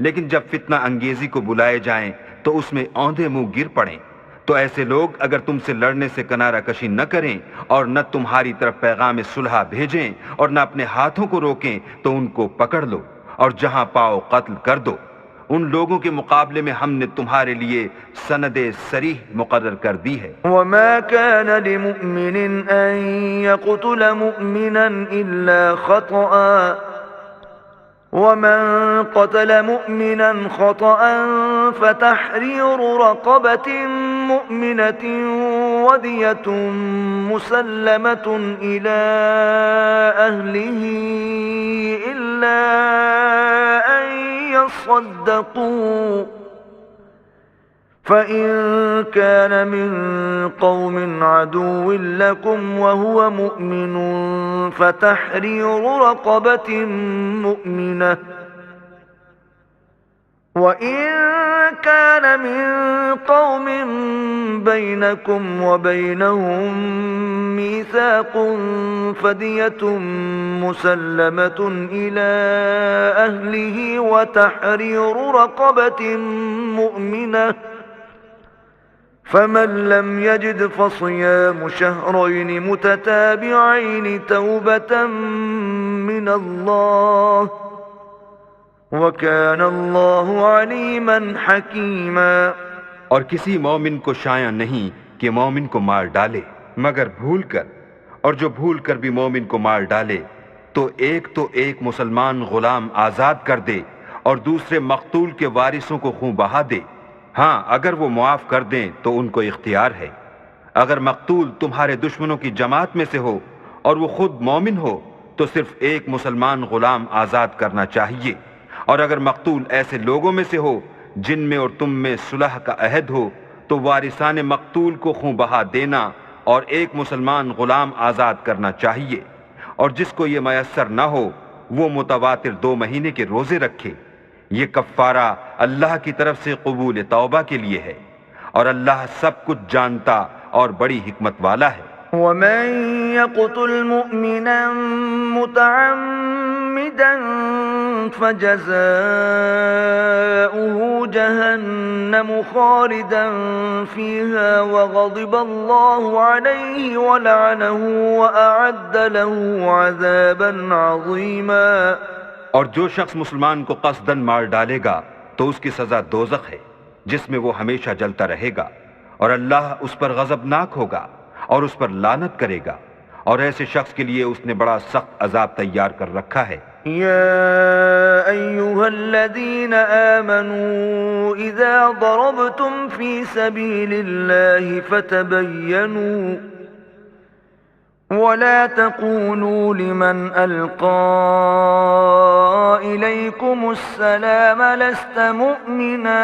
لیکن جب فتنہ انگیزی کو بلائے جائیں تو اس میں اوندھے منہ گر پڑیں۔ تو ایسے لوگ اگر تم سے لڑنے سے کنارہ کشی نہ کریں اور نہ تمہاری طرف پیغام صلح بھیجیں اور نہ اپنے ہاتھوں کو روکیں تو ان کو پکڑ لو اور جہاں پاؤ قتل کر دو۔ ان لوگوں کے مقابلے میں ہم نے تمہارے لیے سند صریح مقرر کر دی ہے۔ وما كان لمؤمن ان يقتل مؤمنا الا خطأ ومن قتل مؤمنا خطأ فتحرير رقبة مؤمنة ودية مسلمة إلى أهله إلا أن يصدقوا فإن كان من قوم عدو لكم وهو مؤمن فتحرير رقبة مؤمنة وإن كان من قوم بينكم وبينهم ميثاق فدية مسلمة إلى أهله وتحرير رقبة مؤمنة فمن لم يجد فصيام شهرين متتابعين توبة من الله وَكَانَ اللَّهُ عَلِيمًا حَكِيمًا۔ اور کسی مومن کو شایع نہیں کہ مومن کو مار ڈالے مگر بھول کر، اور جو بھول کر بھی مومن کو مار ڈالے تو ایک مسلمان غلام آزاد کر دے اور دوسرے مقتول کے وارثوں کو خون بہا دے۔ ہاں اگر وہ معاف کر دیں تو ان کو اختیار ہے۔ اگر مقتول تمہارے دشمنوں کی جماعت میں سے ہو اور وہ خود مومن ہو تو صرف ایک مسلمان غلام آزاد کرنا چاہیے، اور اگر مقتول ایسے لوگوں میں سے ہو جن میں اور تم میں صلح کا عہد ہو تو وارثان مقتول کو خون بہا دینا اور ایک مسلمان غلام آزاد کرنا چاہیے، اور جس کو یہ میسر نہ ہو وہ متواتر 2 مہینے کے روزے رکھے۔ یہ کفارہ اللہ کی طرف سے قبول توبہ کے لیے ہے، اور اللہ سب کچھ جانتا اور بڑی حکمت والا ہے۔ ومن يقتل مؤمنا متعمدا فجزاؤه جهنم خالدا فيها وغضب الله عليه ولعنه وأعد له عذابا عظيما۔ اور جو شخص مسلمان کو قصدن مار ڈالے گا تو اس کی سزا دوزخ ہے، جس میں وہ ہمیشہ جلتا رہے گا، اور اللہ اس پر غضبناک ہوگا اور اس پر لعنت کرے گا، اور ایسے شخص کے لیے اس نے بڑا سخت عذاب تیار کر رکھا ہے۔ يا أيها الذين آمنوا إذا ضربتم في سبيل الله فتبينوا ولا تقولوا لمن ألقى إليكم السلام لست مؤمنا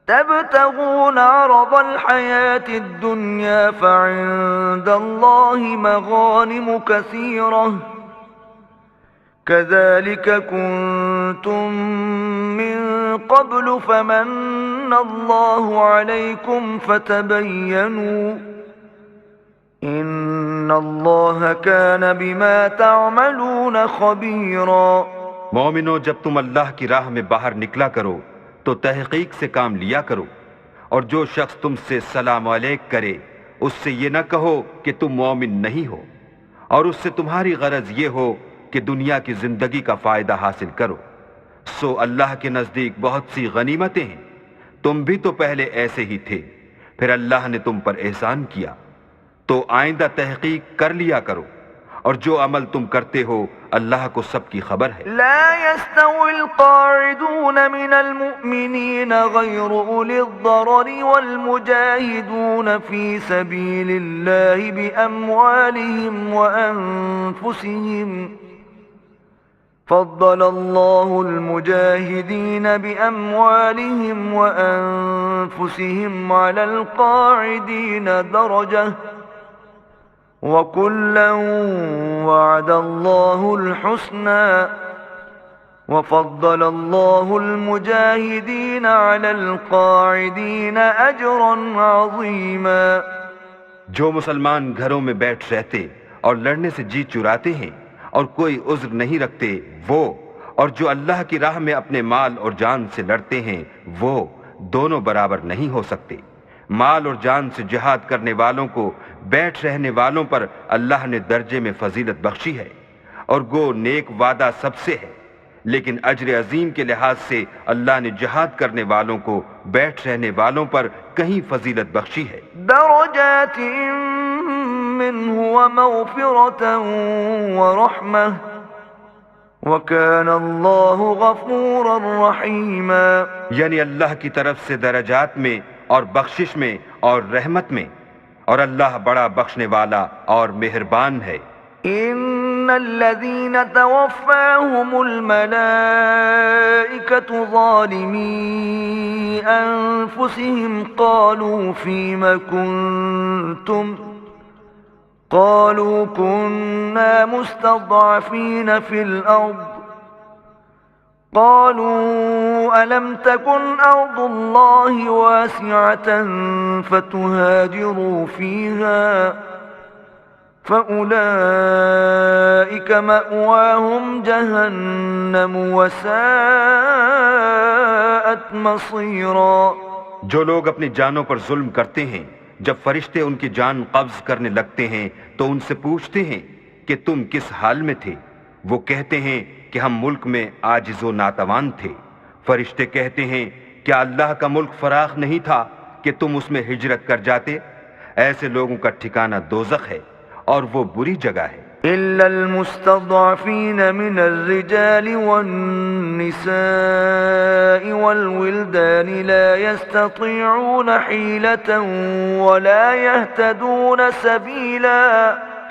تبتغون عرض الحياة الدنيا فعند الله مغانم كثيرة كذلك كنتم من قبل فمن الله عليكم فتبينوا إن الله كان بما تعملون خبيرا۔ مومنو، جب تم اللہ کی راہ میں باہر نکلا کرو تو تحقیق سے کام لیا کرو، اور جو شخص تم سے سلام علیک کرے اس سے یہ نہ کہو کہ تم مومن نہیں ہو، اور اس سے تمہاری غرض یہ ہو کہ دنیا کی زندگی کا فائدہ حاصل کرو، سو اللہ کے نزدیک بہت سی غنیمتیں ہیں، تم بھی تو پہلے ایسے ہی تھے، پھر اللہ نے تم پر احسان کیا، تو آئندہ تحقیق کر لیا کرو، اور جو عمل تم کرتے ہو اللہ کو سب کی خبر ہے۔ لا يستوي القاعدون من المؤمنين غير أولي الضرر والمجاهدون في سبيل الله بأموالهم وأنفسهم فضل الله المجاهدين بأموالهم وأنفسهم على القاعدين درجة وَكُلًّا وَعَدَ اللَّهُ الْحُسْنَى وَفَضَّلَ اللَّهُ الْمُجَاهِدِينَ عَلَى الْقَاعِدِينَ أَجْرًا عَظِيمًا۔ جو مسلمان گھروں میں بیٹھ رہتے اور لڑنے سے جی چراتے ہیں اور کوئی عذر نہیں رکھتے وہ، اور جو اللہ کی راہ میں اپنے مال اور جان سے لڑتے ہیں وہ دونوں برابر نہیں ہو سکتے۔ مال اور جان سے جہاد کرنے والوں کو بیٹھ رہنے والوں پر اللہ نے درجے میں فضیلت بخشی ہے، اور گو نیک وعدہ سب سے ہے، لیکن اجر عظیم کے لحاظ سے اللہ نے جہاد کرنے والوں کو بیٹھ رہنے والوں پر کہیں فضیلت بخشی ہے۔ درجات منه ومغفرة ورحمة وكان الله غفورا رحيما۔ یعنی اللہ کی طرف سے درجات میں اور بخشش میں اور رحمت میں، اور اللہ بڑا بخشنے والا اور مہربان ہے۔ ان الذين توفاهم الملائكة ظالمي انفسهم قالوا فيم كنتم قالوا كنا مستضعفين في الارض قالوا ألم تكن أرض الله واسعة فتهاجروا فيها فأولئك مأواهم جهنم وساءت مصيرا۔ جو لوگ اپنی جانوں پر ظلم کرتے ہیں جب فرشتے ان کی جان قبض کرنے لگتے ہیں تو ان سے پوچھتے ہیں کہ تم کس حال میں تھے، وہ کہتے ہیں کہ ہم ملک میں عاجز و ناتوان تھے۔ فرشتے کہتے ہیں کیا اللہ کا ملک فراخ نہیں تھا کہ تم اس میں ہجرت کر جاتے؟ ایسے لوگوں کا ٹھکانہ دوزخ ہے اور وہ بری جگہ ہے۔ إلا المستضعفين من الرجال والنساء والولدان لا يستطيعون حيلة ولا يهتدون سبيلا۔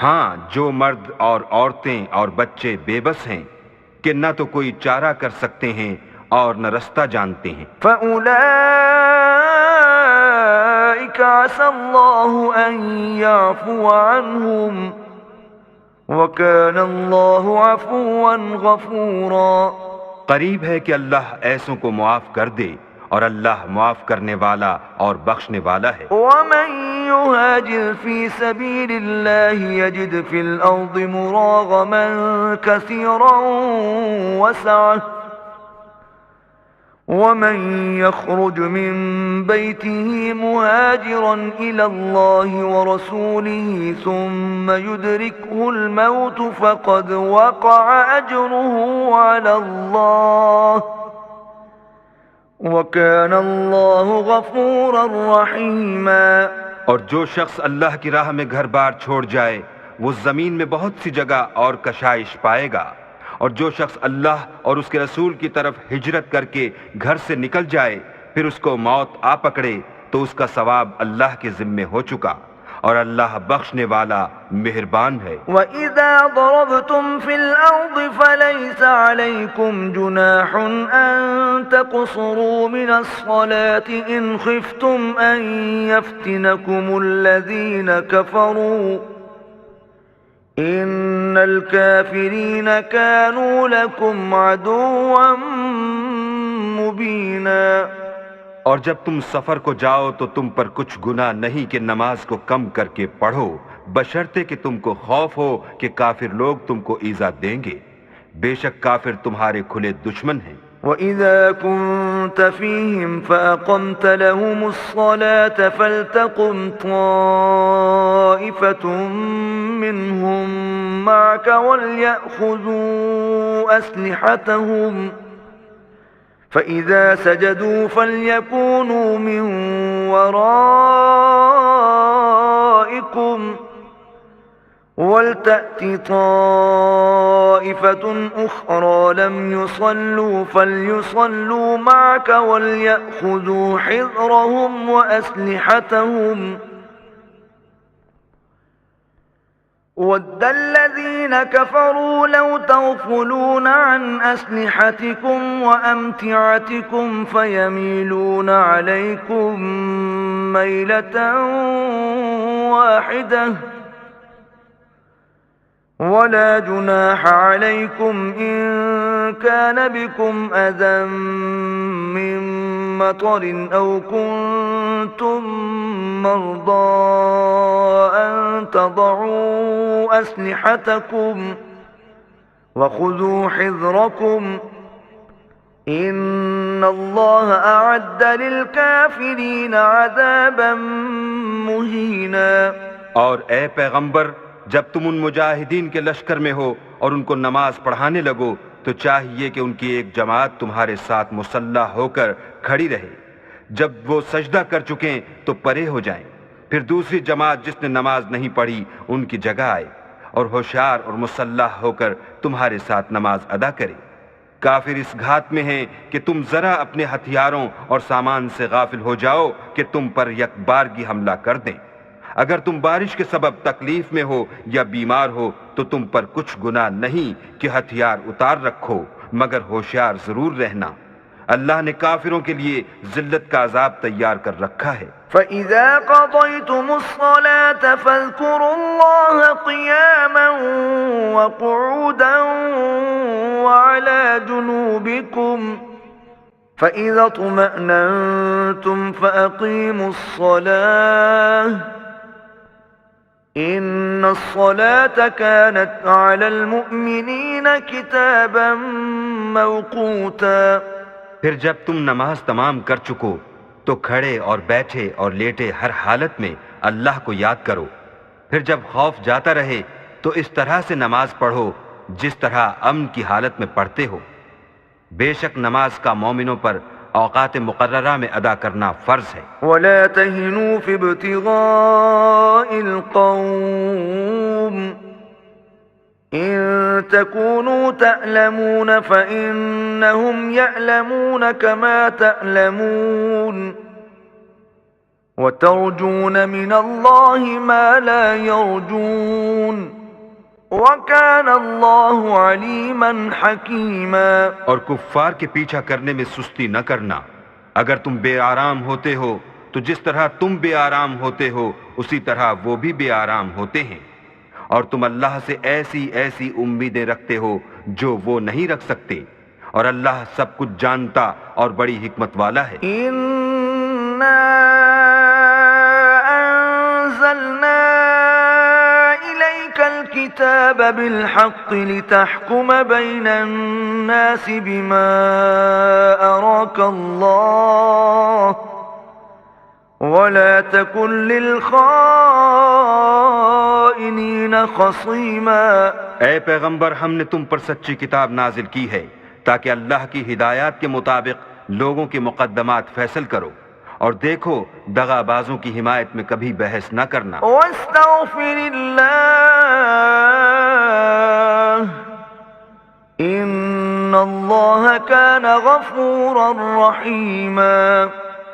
ہاں، جو مرد اور عورتیں اور بچے بے بس ہیں کہ نہ تو کوئی چارہ کر سکتے ہیں اور نہ رستہ جانتے ہیں۔ فَأُولَئِكَ أولئك عسى الله أن يعفو عنهم وكان الله عفوا غفورا۔ قریب ہے کہ اللہ ایسوں کو معاف کر دے اور اللہ معاف کرنے والا اور بخشنے والا ہے۔ ومن يهاجر في سبيل الله يجد في الأرض مراغما كثيرا وسعة ومن يخرج من بيته مهاجرا إلى الله ورسوله ثم يدركه الموت فقد وقع أجره على الله وَكَانَ اللَّهُ غَفُورًا رَحِيمًا۔ اور جو شخص اللہ کی راہ میں گھر بار چھوڑ جائے وہ زمین میں بہت سی جگہ اور کشائش پائے گا، اور جو شخص اللہ اور اس کے رسول کی طرف ہجرت کر کے گھر سے نکل جائے پھر اس کو موت آ پکڑے تو اس کا ثواب اللہ کے ذمے ہو چکا، اور اللہ بخشنے والا مہربان ہے۔ وَإِذَا ضَرَبْتُمْ فِي الْأَرْضِ فَلَيْسَ عَلَيْكُمْ جُنَاحٌ أَن تَقْصُرُوا مِنَ الصَّلَاةِ إِنْ خِفْتُمْ أَن يَفْتِنَكُمُ الَّذِينَ كَفَرُوا إِنَّ الْكَافِرِينَ كَانُوا لَكُمْ عَدُوًّا مُبِينًا۔ اور جب تم سفر کو جاؤ تو تم پر کچھ گناہ نہیں کہ نماز کو کم کر کے پڑھو، بشرطے کہ تم کو خوف ہو کہ کافر لوگ تم کو ایذا دیں گے، بے شک کافر تمہارے کھلے دشمن ہیں۔ وَإِذَا كُنْتَ فِيهِمْ فَأَقَمْتَ لَهُمُ الصَّلَاةَ فَلْتَقُمْ طَائِفَةٌ مِّنْهُمْ مَعَكَ وَلْيَأْخُذُوا أَسْلِحَتَهُمْ فَإِذَا سَجَدُوا فَلْيَكُونُوا مِنْ وَرَائِكُمْ وَلْتَأْتِ طَائِفَةٌ أُخْرَى لَمْ يُصَلُّوا فَلْيُصَلُّوا مَعَكَ وَلْيَأْخُذُوا حِذْرَهُمْ وَأَسْلِحَتَهُمْ وَدَّ الَّذِينَ كَفَرُوا لَوْ تَغْفُلُونَ عَنْ أَسْلِحَتِكُمْ وَأَمْتِعَتِكُمْ فَيَمِيلُونَ عَلَيْكُمْ مَيْلَةً وَاحِدَةً وَلَا جُنَاحَ عَلَيْكُمْ إِن كَانَ بِكُمْ أَذًى مِّن مَّطَرٍ أَوْ كُنتُم مَّرْضَىٰ أَن تَضَعُوا أَسْلِحَتَكُمْ وَخُذُوا حِذْرَكُمْ إِنَّ اللَّهَ أَعَدَّ لِلْكَافِرِينَ عَذَابًا مُّهِينًا۔ اور اے پیغمبر، جب تم ان مجاہدین کے لشکر میں ہو اور ان کو نماز پڑھانے لگو تو چاہیے کہ ان کی ایک جماعت تمہارے ساتھ مسلح ہو کر کھڑی رہے، جب وہ سجدہ کر چکیں تو پرے ہو جائیں، پھر دوسری جماعت جس نے نماز نہیں پڑھی ان کی جگہ آئے اور ہوشیار اور مسلح ہو کر تمہارے ساتھ نماز ادا کرے۔ کافر اس گھات میں ہیں کہ تم ذرا اپنے ہتھیاروں اور سامان سے غافل ہو جاؤ کہ تم پر یک بارگی حملہ کر دیں۔ اگر تم بارش کے سبب تکلیف میں ہو یا بیمار ہو تو تم پر کچھ گناہ نہیں کہ ہتھیار اتار رکھو، مگر ہوشیار ضرور رہنا، اللہ نے کافروں کے لیے ذلت کا عذاب تیار کر رکھا ہے۔ فَإِذَا قَضَيْتُمُ الصَّلَاةَ فَاذْكُرُوا اللَّهَ قِيَامًا وَقُعُودًا وَعَلَى جُنُوبِكُمْ فَإِذَا اطْمَأْنَنْتُمْ فَأَقِيمُوا الصَّلَاةَ إِنَّ الصَّلَاةَ كَانَتْ عَلَى الْمُؤْمِنِينَ كِتَابًا مَوْقُوتًا۔ پھر جب تم نماز تمام کر چکو تو کھڑے اور بیٹھے اور لیٹے ہر حالت میں اللہ کو یاد کرو، پھر جب خوف جاتا رہے تو اس طرح سے نماز پڑھو جس طرح امن کی حالت میں پڑھتے ہو، بے شک نماز کا مومنوں پر اوقات مقررہ میں ادا کرنا فرض ہے۔ وَلَا تَهِنُوا فِي ابْتِغَاءِ الْقَوْمِ إِن تَكُونُوا تَأْلَمُونَ فَإِنَّهُمْ يَأْلَمُونَ كَمَا تَأْلَمُونَ وَتَرْجُونَ مِنَ اللَّهِ مَا لَا يَرْجُونَ وَكَانَ اللَّهُ عَلِيمًا حَكِيمًا۔ اور کفار کے پیچھا کرنے میں سستی نہ کرنا، اگر تم بے آرام ہوتے ہو تو جس طرح تم بے آرام ہوتے ہو اسی طرح وہ بھی بے آرام ہوتے ہیں، اور تم اللہ سے ایسی ایسی امیدیں رکھتے ہو جو وہ نہیں رکھ سکتے، اور اللہ سب کچھ جانتا اور بڑی حکمت والا ہے۔ إنا أنزلنا إليك الكتاب بالحق لتحكم بين الناس بما أراك الله ولا تكن للخائنين خصيما۔ اے پیغمبر، ہم نے تم پر سچی کتاب نازل کی ہے تاکہ اللہ کی ہدایات کے مطابق لوگوں کے مقدمات فیصل کرو، اور دیکھو دغا بازوں کی حمایت میں کبھی بحث نہ کرنا۔ واستغفر الله إن الله كان غفورا رحيما۔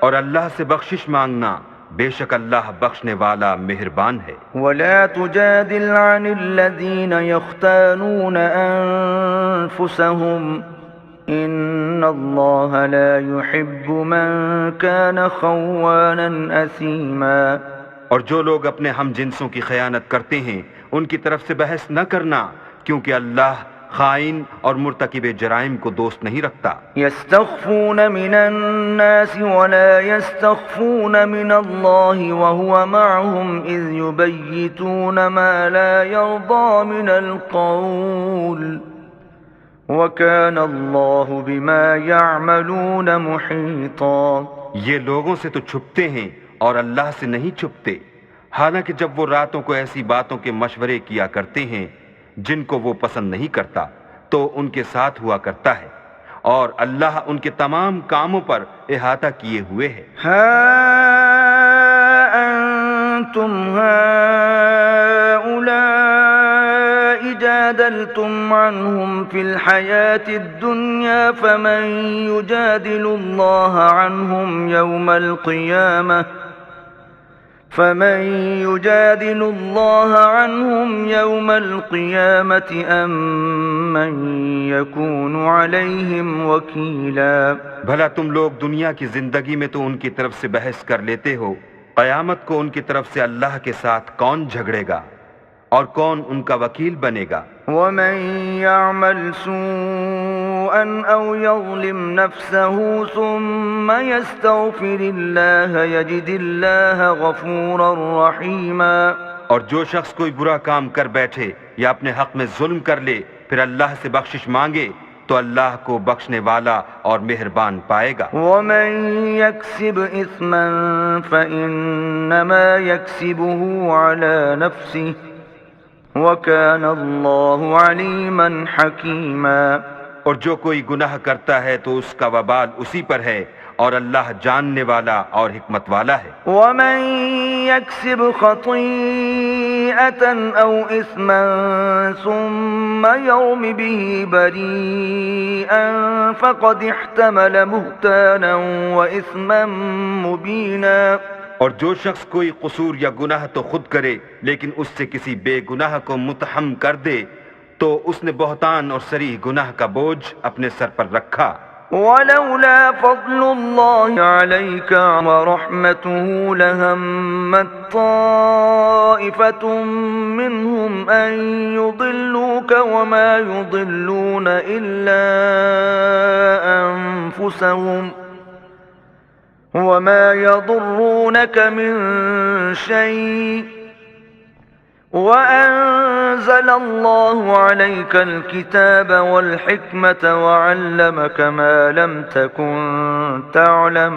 اور اللہ سے بخشش مانگنا، بے شک اللہ بخشنے والا مہربان ہے۔ ولا تجادل عن الذين يختانون أنفسهم إن الله لا يحب من كان خوانا أثيما۔ اور جو لوگ اپنے ہم جنسوں کی خیانت کرتے ہیں ان کی طرف سے بحث نہ کرنا، کیونکہ اللہ خائن اور مرتکب جرائم کو دوست نہیں رکھتا۔ يستخفون من الناس ولا يستخفون من الله وهو معهم إذ يبيتون ما لا يرضى من القول وكان الله بما يعملون محيطا۔ یہ لوگوں سے تو چھپتے ہیں اور اللہ سے نہیں چھپتے، حالانکہ جب وہ راتوں کو ایسی باتوں کے مشورے کیا کرتے ہیں جن کو وہ پسند نہیں کرتا تو ان کے ساتھ ہوا کرتا ہے، اور اللہ ان کے تمام کاموں پر احاطہ کیے ہوئے ہے۔ ها أنتم هؤلاء جادلتم عنهم في الحياة الدنيا فمن يجادل الله عنهم يوم القيامة أم من يكون عليهم وكيلا۔ بھلا تم لوگ دنیا کی زندگی میں تو ان کی طرف سے بحث کر لیتے ہو، قیامت کو ان کی طرف سے اللہ کے ساتھ کون جھگڑے گا اور کون ان کا وکیل بنے گا؟ ومن يعمل سوءا أو يظلم نفسه ثم يستغفر الله يجد الله غفورا رحيما۔ اور جو شخص کوئی برا کام کر بیٹھے یا اپنے حق میں ظلم کر لے پھر اللہ سے بخشش مانگے تو اللہ کو بخشنے والا اور مہربان پائے گا۔ ومن يكسب إثما فإنما يكسبه على نفسه وَكَانَ اللَّهُ عَلِيمًا حَكِيمًا۔ اور جو کوئی گناہ کرتا ہے تو اس کا وبال اسی پر ہے، اور اللہ جاننے والا اور حکمت والا ہے۔ وَمَن يَكْسِبْ خَطِيئَةً أَوْ إِثْمًا ثُمَّ يَرْمِ بِهِ بَرِيئًا فَقَدِ احْتَمَلَ بُهْتَانًا وَإِثْمًا مُبِينًا۔ اور جو شخص کوئی قصور یا گناہ تو خود کرے لیکن اس سے کسی بے گناہ کو متہم کر دے تو اس نے بہتان اور صریح گناہ کا بوجھ اپنے سر پر رکھا۔ وَلَوْلَا فَضْلُ اللَّهِ عَلَيْكَ وَرَحْمَتُهُ لَهَمَّتْ طَائِفَةٌ مِّنْهُمْ أَن يُضِلُّوكَ وَمَا يُضِلُّونَ إِلَّا أَنفُسَهُمْ وَمَا يَضُرُّونَكَ مِن شَيْءٍ وَأَنزَلَ اللَّهُ عَلَيْكَ الْكِتَابَ وَالْحِكْمَةَ وَعَلَّمَكَ مَا لَمْ تَكُن تَعْلَمُ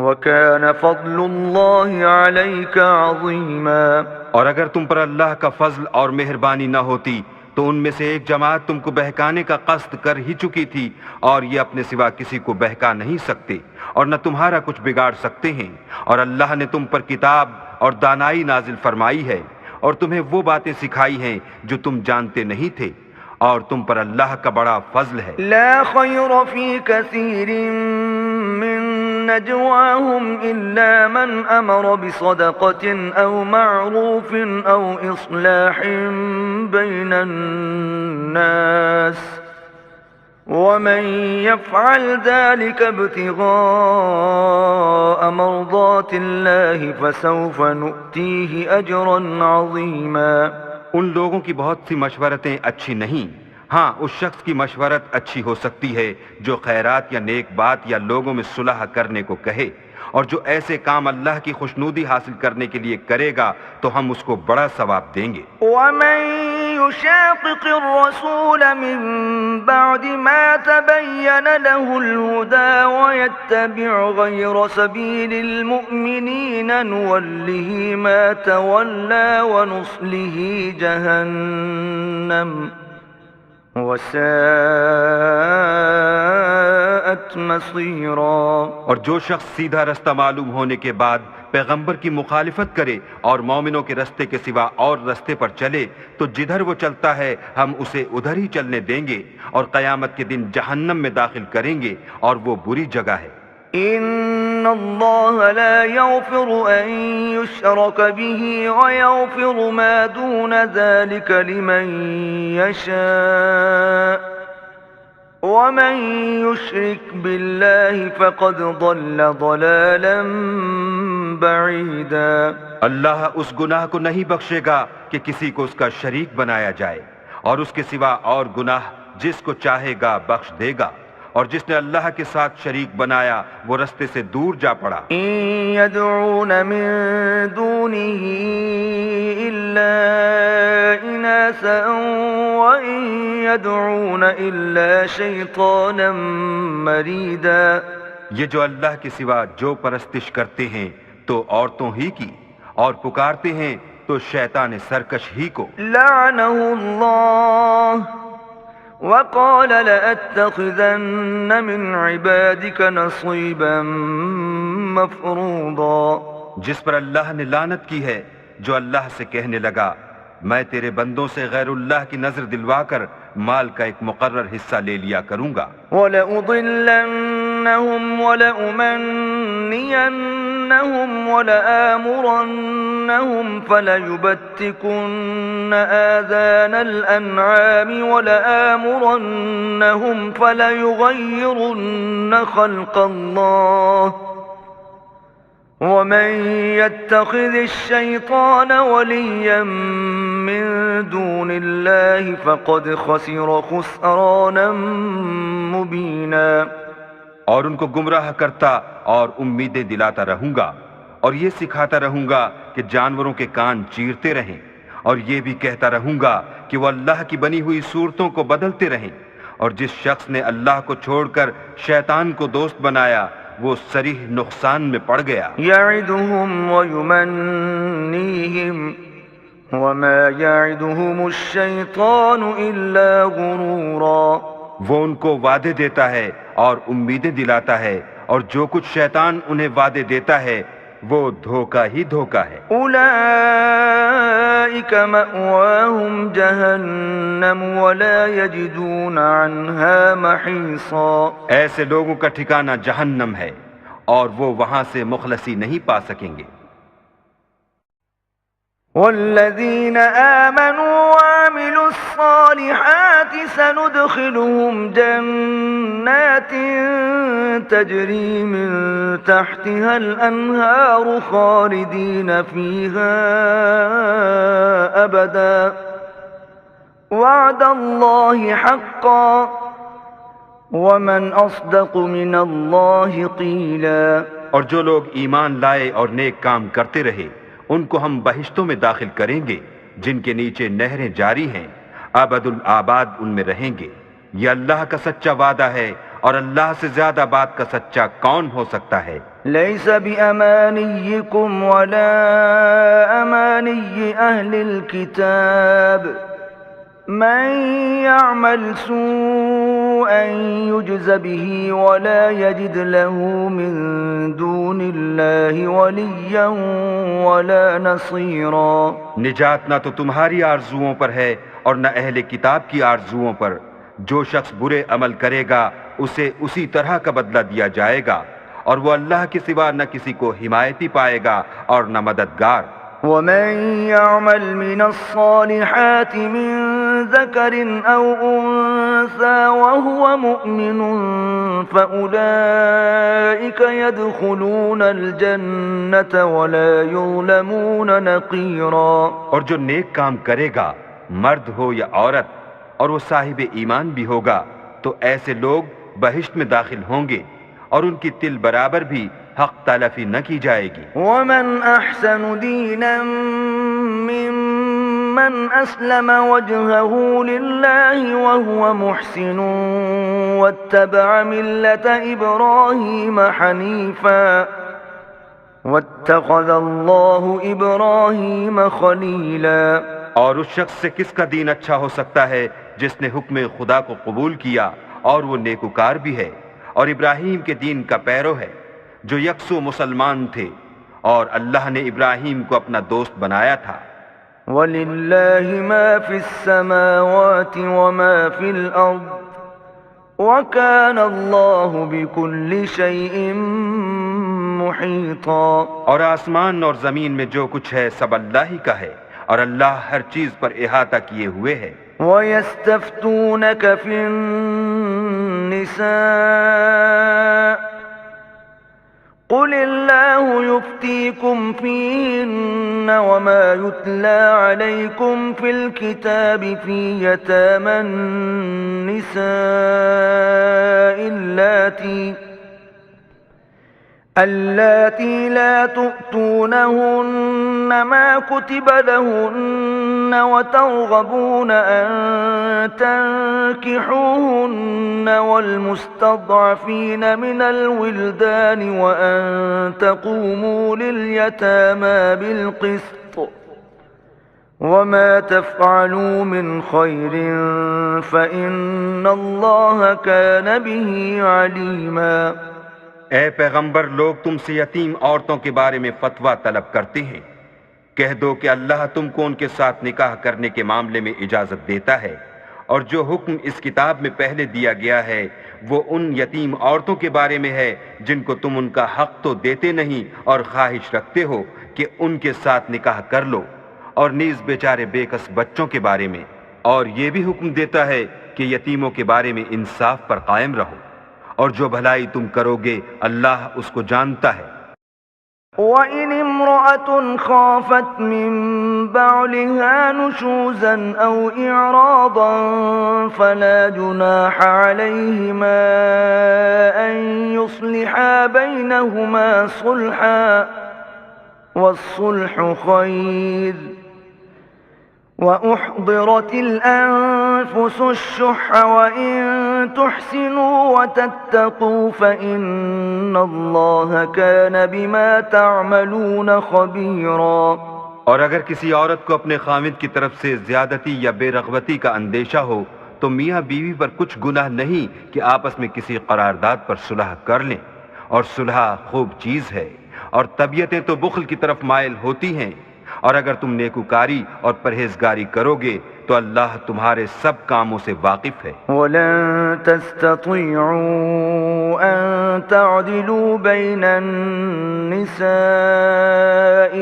وَكَانَ فَضْلُ اللَّهِ عَلَيْكَ عَظِيمًا۔ اور اگر تم پر اللہ کا فضل اور مہربانی نہ ہوتی تو ان میں سے ایک جماعت تم کو بہکانے کا قصد کر ہی چکی تھی، اور یہ اپنے سوا کسی کو بہکا نہیں سکتے اور نہ تمہارا کچھ بگاڑ سکتے ہیں، اور اللہ نے تم پر کتاب اور دانائی نازل فرمائی ہے اور تمہیں وہ باتیں سکھائی ہیں جو تم جانتے نہیں تھے، اور تم پر اللہ کا بڑا فضل ہے۔ لا خیر فی کثیر من نجواهم إلا من أمر بصدقة أو معروف أو إصلاح بين الناس ومن يفعل ذلك ابتغاء مرضات الله فسوف نؤتيه أجرا عظيما۔ ان لوگوں کی بہت سی مشورتیں اچھی نہیں، ہاں اس شخص کی مشورت اچھی ہو سکتی ہے جو خیرات یا نیک بات یا لوگوں میں صلح کرنے کو کہے، اور جو ایسے کام اللہ کی خوشنودی حاصل کرنے کے لیے کرے گا تو ہم اس کو بڑا ثواب دیں گے۔ ومن يشاقق الرسول من بعد ما تبين له الهدى ويتبع غير سبيل المؤمنين نوله ما تولى ونصله جهنم وساءت مصيرا۔ اور جو شخص سیدھا رستہ معلوم ہونے کے بعد پیغمبر کی مخالفت کرے اور مومنوں کے رستے کے سوا اور رستے پر چلے تو جدھر وہ چلتا ہے ہم اسے ادھر ہی چلنے دیں گے اور قیامت کے دن جہنم میں داخل کریں گے، اور وہ بری جگہ ہے۔ ان اللہ لا یغفر ان یشرک به ویغفر ما دون ذلك لمن یشاء ومن يشرك بالله فقد ضل ضلالا بعيدا۔ اللہ اس گناہ کو نہیں بخشے گا کہ کسی کو اس کا شریک بنایا جائے، اور اس کے سوا اور گناہ جس کو چاہے گا بخش دے گا، اور جس نے اللہ کے ساتھ شریک بنایا وہ رستے سے دور جا پڑا۔ ان يدعون من دونه الا اناثا وان يدعون الا شيطانا مريدا۔ یہ جو اللہ کے سوا جو پرستش کرتے ہیں تو عورتوں ہی کی، اور پکارتے ہیں تو شیطان سرکش ہی کو۔ لعنه الله وقال لأتخذن من عبادك نصيبا مفروضا۔ جس پر اللہ نے لعنت کی ہے، جو اللہ سے کہنے لگا میں تیرے بندوں سے غیر اللہ کی نظر دلوا کر مال کا ایک مقرر حصہ لے لیا کروں گا۔ وَلَأُضِلَّنَّهُمْ وَلَأُمَنِّيَنَّهُمْ وَلَآمُرَنَّهُمْ فَلَيُبَتِّكُنَّ آذَانَ الْأَنْعَامِ وَلَآمُرَنَّهُمْ فَلَيُغَيِّرُنَّ خَلْقَ اللَّهِ وَمَن يَتَّخِذِ الشَّيْطَانَ وَلِيًّا مِّن دُونِ اللَّهِ فَقَدْ خَسِرَ خُسْرَانًا مُّبِينًا۔ اور ان کو گمراہ کرتا اور امیدیں دلاتا رہوں گا، اور یہ سکھاتا رہوں گا کہ جانوروں کے کان چیرتے رہیں، اور یہ بھی کہتا رہوں گا کہ وہ اللہ کی بنی ہوئی صورتوں کو بدلتے رہیں، اور جس شخص نے اللہ کو چھوڑ کر شیطان کو دوست بنایا وہ صریح نقصان میں پڑ گیا۔ یعدہم ویمنیہم وما یعدہم الشیطان الا غرورا۔ وہ ان کو وعدے دیتا ہے اور امیدیں دلاتا ہے، اور جو کچھ شیطان انہیں وعدے دیتا ہے وہ دھوکہ ہی دھوکہ ہے۔ اولئک مأواہم جہنم ولا یجدون عنہا محیصا۔ ایسے لوگوں کا ٹھکانہ جہنم ہے اور وہ وہاں سے مخلصی نہیں پا سکیں گے۔ والذین آمنوا وعملوا الصالحات سندخلهم جنات تجری من تحتها الانہار خالدین فیہا ابدا وعد اللہ حقا ومن اصدق من اللہ قیلا۔ اور جو لوگ ایمان لائے اور نیک کام کرتے رہے ان کو ہم بہشتوں میں داخل کریں گے جن کے نیچے نہریں جاری ہیں، ابد الآباد ان میں رہیں گے۔ یہ اللہ کا سچا وعدہ ہے، اور اللہ سے زیادہ بات کا سچا کون ہو سکتا ہے؟ لیس بأمانیکم ولا امانی اہل الكتاب من يعمل سوءا يجز به ولا يجد له من دون الله وليا ولا نصيرا۔ نجات نہ تو تمہاری آرزوؤں پر ہے اور نہ اہل کتاب کی آرزوؤں پر۔ جو شخص برے عمل کرے گا اسے اسی طرح کا بدلہ دیا جائے گا، اور وہ اللہ کے سوا نہ کسی کو حمایتی پائے گا اور نہ مددگار۔ ومن يعمل من الصالحات من ذكر أو أنثى وهو مؤمن فأولئك يدخلون الجنة ولا يظلمون نقيرا۔ اور جو نیک کام کرے گا مرد ہو یا عورت اور وہ صاحب ایمان بھی ہوگا تو ایسے لوگ بہشت میں داخل ہوں گے اور ان کی تل برابر بھی حق تلفی نہ کی جائے گی۔ ومن أحسن دينا ممن أسلم وجهه لله وهو محسن واتبع ملة إبراهيم حنيفا واتخذ الله إبراهيم خليلا۔ اور اس شخص سے کس کا دین اچھا ہو سکتا ہے جس نے حکم خدا کو قبول کیا اور وہ نیکوکار بھی ہے اور ابراہیم کے دین کا پیرو ہے جو یکسو مسلمان تھے، اور اللہ نے ابراہیم کو اپنا دوست بنایا تھا۔ وَلِلَّهِ مَا فِي السَّمَاوَاتِ وَمَا فِي الْأَرْضِ وَكَانَ اللَّهُ بِكُلِّ شَيْءٍ مُحِيطًا۔ اور آسمان اور زمین میں جو کچھ ہے سب اللہ ہی کا ہے اور اللہ ہر چیز پر احاطہ کیے ہوئے ہے۔ وَيَسْتَفْتُونَكَ فِي النِّسَاءِ قُلِ اللَّهُ يُفْتِيكُمْ فِيهِنَّ وَمَا يُتْلَى عَلَيْكُمْ فِي الْكِتَابِ فِي يَتَامَى النِّسَاءِ اللَّاتِي لَا تُؤْتُونَهُنَّ مَا كُتِبَ لَهُنَّ وَتَرْغَبُونَ أَن تَنكِحُوهُنَّ وَالْمُسْتَضْعَفِينَ مِنَ الْوِلْدَانِ وَأَن تَقُومُوا لِلْيَتَامَى بِالْقِسْطِ وَمَا تَفْعَلُوا مِنْ خَيْرٍ فَإِنَّ اللَّهَ كَانَ بِهِ عَلِيمًا۔ اے پیغمبر، لوگ تم سے یتیم عورتوں کے بارے میں فتویٰ طلب کرتے ہیں، کہہ دو کہ اللہ تم کو ان کے ساتھ نکاح کرنے کے معاملے میں اجازت دیتا ہے، اور جو حکم اس کتاب میں پہلے دیا گیا ہے وہ ان یتیم عورتوں کے بارے میں ہے جن کو تم ان کا حق تو دیتے نہیں اور خواہش رکھتے ہو کہ ان کے ساتھ نکاح کر لو، اور نیز بیچارے بے کس بچوں کے بارے میں، اور یہ بھی حکم دیتا ہے کہ یتیموں کے بارے میں انصاف پر قائم رہو، اور جو بھلائی تم کرو گے اللہ اس کو جانتا ہے۔ وَإِنِ امْرَأَةٌ خَافَتْ مِن بَعْلِهَا نُشُوزًا أَوْ إِعْرَاضًا فَلَا جُنَاحَ عَلَيْهِمَا أَن يُصْلِحَا بَيْنَهُمَا صُلْحًا وَالصُّلْحُ خَيْرٌ وَأُحْضِرَتِ الْأَنفُسُ الشُّحَّ وَإِن تُحْسِنُوا وَتَتَّقُوا فَإِنَّ اللَّهَ كَانَ بِمَا تَعْمَلُونَ خَبِيرًا۔ اور اگر کسی عورت کو اپنے خاوند کی طرف سے زیادتی یا بے رغبتی کا اندیشہ ہو تو میاں بیوی پر کچھ گناہ نہیں کہ آپس میں کسی قرارداد پر صلح کر لیں، اور صلح خوب چیز ہے، اور طبیعتیں تو بخل کی طرف مائل ہوتی ہیں، اور اگر تم نیکوکاری اور پرہیزگاری کرو گے تو اللہ تمہارے سب کاموں سے واقف ہے۔ وَلَن تَسْتَطِيعُوا أَن تَعْدِلُوا بَيْنَ النِّسَاءِ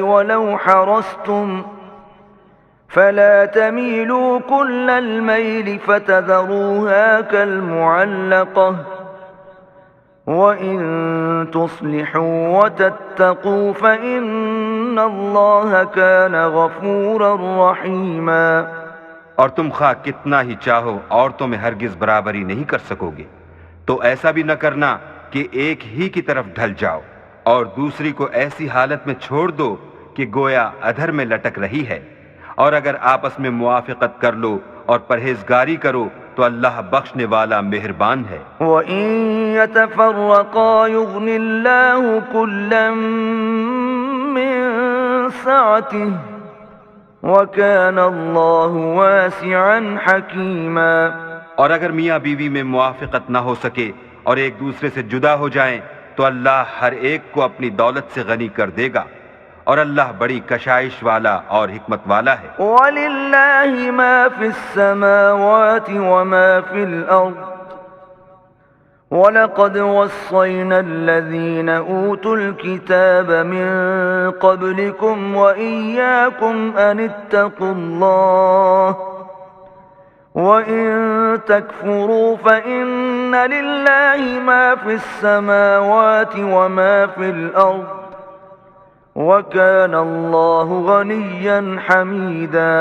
وَلَوْ حَرَصْتُمْ فَلَا تَمِيلُوا كُلَّ الْمَيْلِ فَتَذَرُوهَا كَالْمُعَلَّقَةِ وَإِن تُصْلِحُوا وَتَتَّقُوا فَإِنَّ اللَّهَ كَانَ غَفُورًا رَحِيمًا۔ اور تم خواہ کتنا ہی چاہو عورتوں میں ہرگز برابری نہیں کر سکو گے، تو ایسا بھی نہ کرنا کہ ایک ہی کی طرف ڈھل جاؤ اور دوسری کو ایسی حالت میں چھوڑ دو کہ گویا ادھر میں لٹک رہی ہے، اور اگر آپس میں موافقت کر لو اور پرہیزگاری کرو تو اللہ بخشنے والا مہربان ہے۔ وَإِن يَتَفَرَّقَا يُغْنِ اللَّهُ كُلًّا مِّن سَعَتِهِ وَكَانَ اللَّهُ وَاسِعًا حَكِيمًا۔ اور اگر میاں بیوی میں موافقت نہ ہو سکے اور ایک دوسرے سے جدا ہو جائیں تو اللہ ہر ایک کو اپنی دولت سے غنی کر دے گا، اور اللہ بڑی کشائش والا اور حکمت والا ہے۔ وَلِلَّهِ مَا فِي السَّمَاوَاتِ وَمَا فِي الْأَرْضِ وَلَقَدْ وَصَّيْنَا الَّذِينَ أُوتُوا الْكِتَابَ مِن قَبْلِكُمْ وَإِيَّاكُمْ أَنِ اتَّقُوا اللَّهَ وَإِن تَكْفُرُوا فَإِنَّ لِلَّهِ مَا فِي السَّمَاوَاتِ وَمَا فِي الْأَرْضِ وَكَانَ اللَّهُ غَنِيًّا حَمِيدًا۔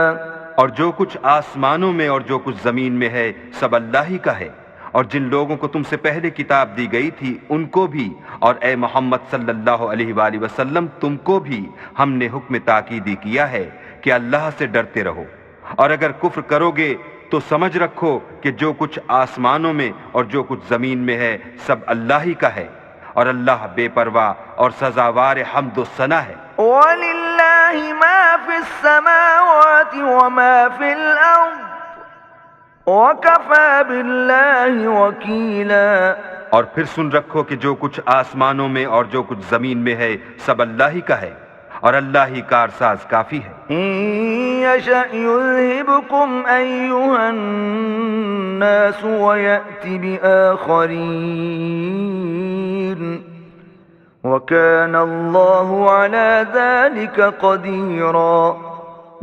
اور جو کچھ آسمانوں میں اور جو کچھ زمین میں ہے سب اللہ ہی کا ہے، اور جن لوگوں کو تم سے پہلے کتاب دی گئی تھی ان کو بھی، اور اے محمد صلی اللہ علیہ وآلہ وسلم تم کو بھی ہم نے حکم تاکیدی کیا ہے کہ اللہ سے ڈرتے رہو، اور اگر کفر کرو گے تو سمجھ رکھو کہ جو کچھ آسمانوں میں اور جو کچھ زمین میں ہے سب اللہ ہی کا ہے، اور اللہ بے پرواہ اور سزاوار حمد و ثنا ہے۔ وَلِلَّهِ مَا فِي السَّمَاوَاتِ وَمَا فِي الْأَرْضِ وَكَفَى بِاللَّهِ وَكِيلًا۔ اور پھر سن رکھو کہ جو کچھ آسمانوں میں اور جو کچھ زمین میں ہے سب اللہ ہی کا ہے، اور اللہ ہی کارساز کافی ہے۔ إِن يَشَأْ يُذْهِبْكُمْ أَيُّهَا النَّاسُ وَيَأْتِ بِآخَرِينَ وَكَانَ اللَّهُ عَلَى ذَلِكَ قَدِيرًا۔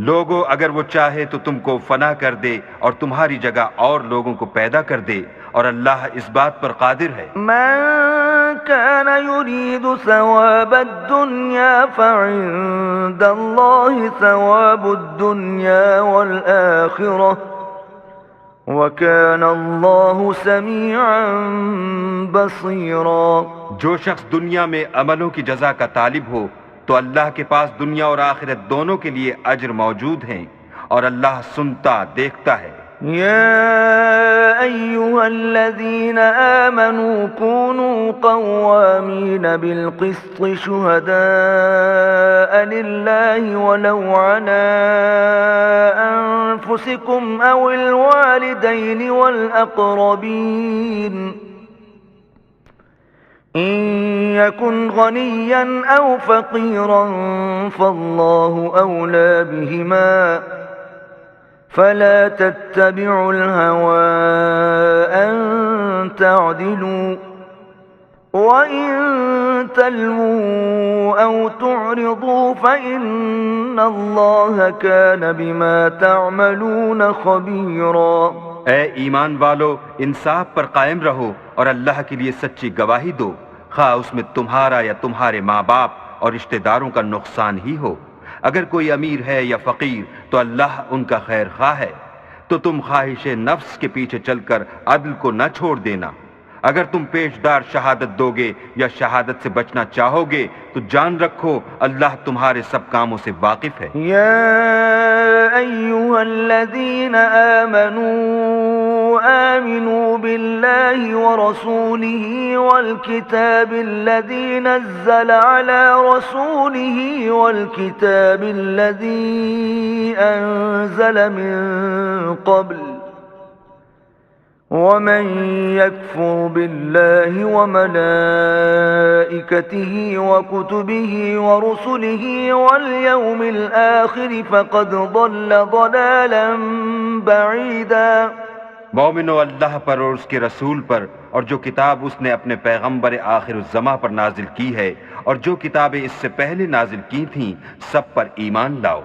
لوگو اگر وہ چاہے تو تم کو فنا کر دے اور تمہاری جگہ اور لوگوں کو پیدا کر دے، اور اللہ اس بات پر قادر ہے۔ من كان يريد ثواب الدنيا فعند الله ثواب الدنيا والآخرة وكان الله سميعا بصيرا۔ جو شخص دنیا میں عملوں کی جزا کا طالب ہو تو اللہ کے پاس دنیا اور آخرت دونوں کے لیے اجر موجود ہیں، اور اللہ سنتا دیکھتا ہے۔ يا أيها الذين آمنوا كونوا قوامين بالقسط شهداء لله ولو على أنفسكم أو الوالدين والأقربين إن يكن غنيا أو فقيرا فالله أولى بهما فلا تتبعوا الهوى أن تعدلوا وإن تلووا أو تعرضوا فإن الله كان بما تعملون خبيرا۔ اے ایمان والو، انصاف پر قائم رہو اور اللہ کے لیے سچی گواہی دو، خواہ اس میں تمہارا یا تمہارے ماں باپ اور رشتہ داروں کا نقصان ہی ہو۔ اگر کوئی امیر ہے یا فقیر تو اللہ ان کا خیر خواہ ہے، تو تم خواہش نفس کے پیچھے چل کر عدل کو نہ چھوڑ دینا۔ اگر تم پیشدار شہادت دو گے یا شہادت سے بچنا چاہو گے تو جان رکھو اللہ تمہارے سب کاموں سے واقف ہے۔ یا ایھا الذین آمنوا باللہ ورسولہ والکتاب الذی نزل علی رسولہ والکتاب الذی انزل من قبل ومن يكفر بالله وملائكته وكتبه ورسله واليوم الآخر فقد ضل ضلالا بعيدا۔ مومنو، اللہ پر اور اس کے رسول پر اور جو کتاب اس نے اپنے پیغمبر آخر الزماں پر نازل کی ہے اور جو کتابیں اس سے پہلے نازل کی تھیں سب پر ایمان لاؤ،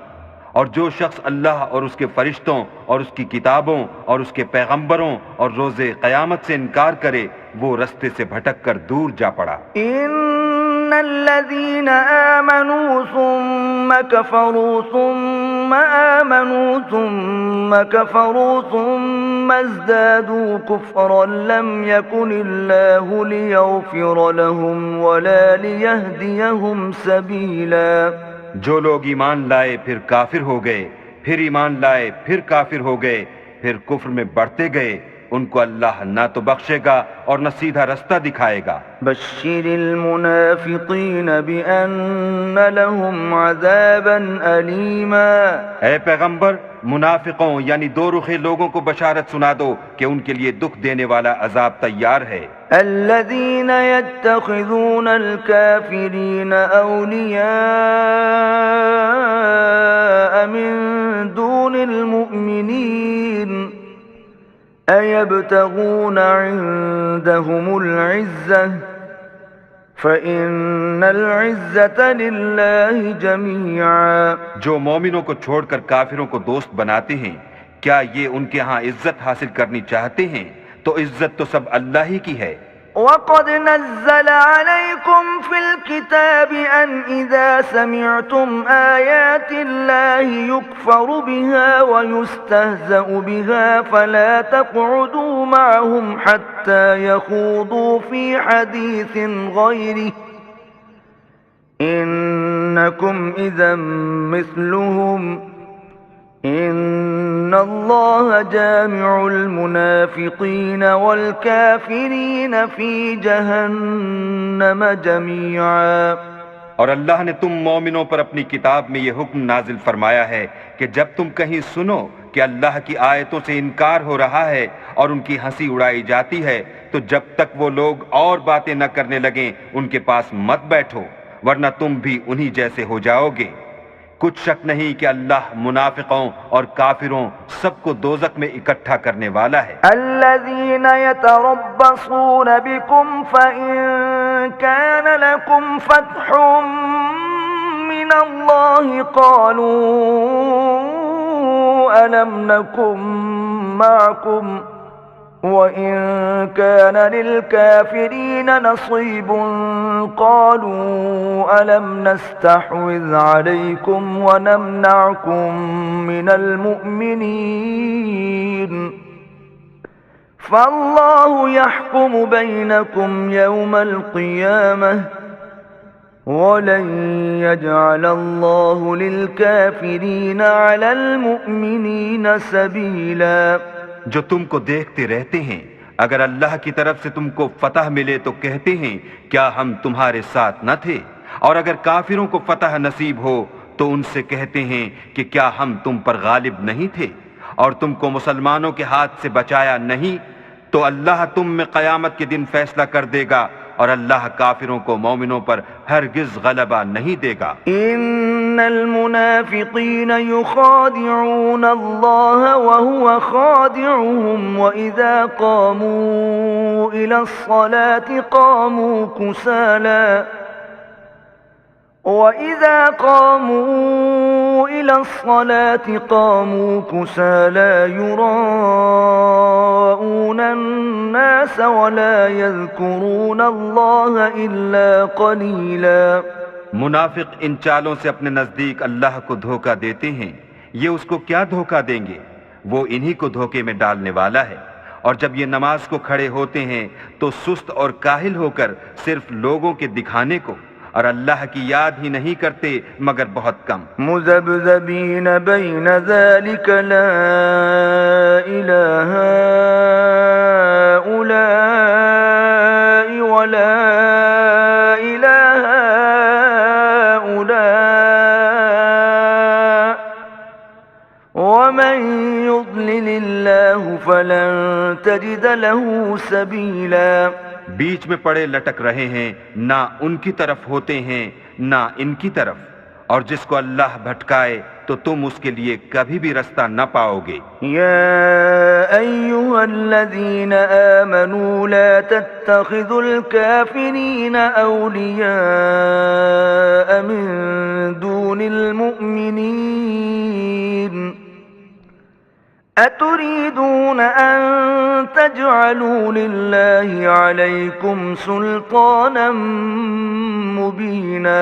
اور جو شخص اللہ اور اس کے فرشتوں اور اس کی کتابوں اور اس کے پیغمبروں اور روز قیامت سے انکار کرے وہ رستے سے بھٹک کر دور جا پڑا۔ ان الذين آمنوا ثم كفروا ثم آمنوا ثم كفروا ثم ازدادوا كفرا لم يكن الله ليغفر لهم ولا ليهديهم سبيلا۔ جو لوگ ایمان لائے پھر کافر ہو گئے، پھر ایمان لائے پھر کافر ہو گئے، پھر کفر میں بڑھتے گئے، ان کو اللہ نہ تو بخشے گا اور نہ سیدھا رستہ دکھائے گا۔ بشر المنافقین بأن لهم عذابا علیما۔ اے پیغمبر، منافقوں یعنی دو رخے لوگوں کو بشارت سنا دو کہ ان کے لیے دکھ دینے والا عذاب تیار ہے۔ الذين يتخذون الكافرين أولياء من دون المؤمنين أيبتغون عندهم العزة فإن العزة لله جميعا۔ جو مومنوں کو چھوڑ کر کافروں کو دوست بناتے ہیں، کیا یہ ان کے ہاں عزت حاصل کرنی چاہتے ہیں تو عزت تو سب اللہ ہی کی ہے۔ وَقَدْ نَزَّلَ عَلَيْكُمْ فِي الْكِتَابِ أَنْ إِذَا سَمِعْتُمْ آيَاتِ اللَّهِ يُكْفَرُ بِهَا وَيُسْتَهْزَأُ بِهَا فَلَا تَقْعُدُوا مَعَهُمْ حَتَّى يَخُوضُوا فِي حَدِيثٍ غَيْرِهِ إِنَّكُمْ إِذًا مِثْلُهُمْ ان اللہ جامع المنافقین والکافرین فی جہنم جمیعا۔ اور اللہ نے تم مومنوں پر اپنی کتاب میں یہ حکم نازل فرمایا ہے کہ جب تم کہیں سنو کہ اللہ کی آیتوں سے انکار ہو رہا ہے اور ان کی ہنسی اڑائی جاتی ہے تو جب تک وہ لوگ اور باتیں نہ کرنے لگیں ان کے پاس مت بیٹھو، ورنہ تم بھی انہی جیسے ہو جاؤ گے۔ کچھ شک نہیں کہ اللہ منافقوں اور کافروں سب کو دوزخ میں اکٹھا کرنے والا ہے۔ الذین یتربصون بکم فإن کان لکم فتح من اللہ قالوا ألم نكن معكم وَإِن كَانَ لِلْكَافِرِينَ نَصِيبٌ قَالُوا أَلَمْ نَسْتَحْوِذْ عَلَيْكُمْ وَنَمْنَعْكُمْ مِنَ الْمُؤْمِنِينَ فَاللَّهُ يَحْكُمُ بَيْنَكُمْ يَوْمَ الْقِيَامَةِ وَلَنْ يَجْعَلَ اللَّهُ لِلْكَافِرِينَ عَلَى الْمُؤْمِنِينَ سَبِيلًا۔ جو تم کو دیکھتے رہتے ہیں، اگر اللہ کی طرف سے تم کو فتح ملے تو کہتے ہیں کیا ہم تمہارے ساتھ نہ تھے، اور اگر کافروں کو فتح نصیب ہو تو ان سے کہتے ہیں کہ کیا ہم تم پر غالب نہیں تھے اور تم کو مسلمانوں کے ہاتھ سے بچایا نہیں، تو اللہ تم میں قیامت کے دن فیصلہ کر دے گا اور اللہ کافروں کو مومنوں پر ہرگز غلبہ نہیں دے گا۔ ان المنافقین یخادعون اللہ وهو خادعهم وإذا قاموا إلى الصلاة قاموا كسالى وَإِذَا قَامُوا إِلَى الصَّلَاةِ قَامُوا كُسَالَى يُرَاءُونَ النَّاسَ وَلَا يَذْكُرُونَ اللَّهَ إِلَّا قَلِيلًا۔ منافق ان چالوں سے اپنے نزدیک اللہ کو دھوکہ دیتے ہیں، یہ اس کو کیا دھوکہ دیں گے، وہ انہی کو دھوکے میں ڈالنے والا ہے۔ اور جب یہ نماز کو کھڑے ہوتے ہیں تو سست اور کاہل ہو کر صرف لوگوں کے دکھانے کو اور اللہ کی یاد ہی نہیں کرتے مگر بہت کم۔ مذبذبین بین ذلک لا الہ ہؤلاء ولا الہ ہؤلاء ومن یضلل اللہ فلن تجد له سبیلا۔ بیچ میں پڑے لٹک رہے ہیں، نہ ان کی طرف ہوتے ہیں نہ ان کی طرف، اور جس کو اللہ بھٹکائے تو تم اس کے لیے کبھی بھی رستہ نہ پاؤ گے۔ یا ایھا الذین آمنوا لا تتخذوا الکافرین اولیاء من دون المؤمنین اتريدون ان تجعلوا لله عليكم سلطانا مبينا۔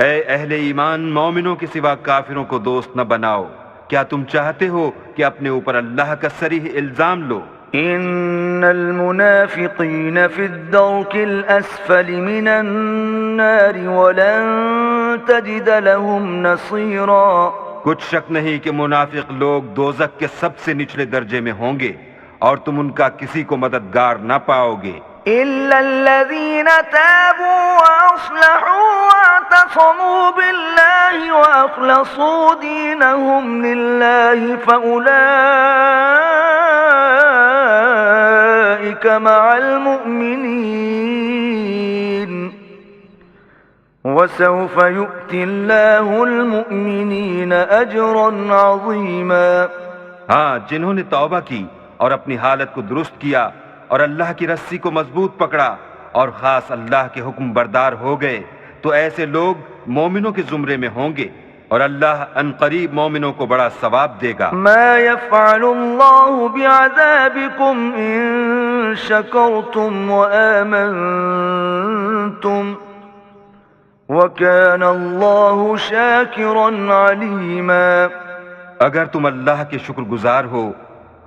اے اہل ایمان، مومنوں کے سوا کافروں کو دوست نہ بناؤ، کیا تم چاہتے ہو کہ اپنے اوپر اللہ کا صریح الزام لو؟ ان المنافقین فی الدرک الاسفل من النار ولن تجد لهم نصیرا۔ کچھ شک نہیں کہ منافق لوگ دوزخ کے سب سے نچلے درجے میں ہوں گے اور تم ان کا کسی کو مددگار نہ پاؤ گے۔ الا الذين تابوا واصلحوا واعتصموا بالله واخلصوا دينهم لله فاولئك مع المؤمنين وسوف يؤتي الله المؤمنين اجرا عظيما۔ ہاں، جنہوں نے توبہ کی اور اپنی حالت کو درست کیا اور اللہ کی رسی کو مضبوط پکڑا اور خاص اللہ کے حکم بردار ہو گئے تو ایسے لوگ مومنوں کے زمرے میں ہوں گے، اور اللہ ان قریب مومنوں کو بڑا ثواب دے گا۔ ما يفعل الله بعذابكم إن شكرتم وآمنتم وكان الله شاكرا عليما۔ اگر تم اللہ کے شکر گزار ہو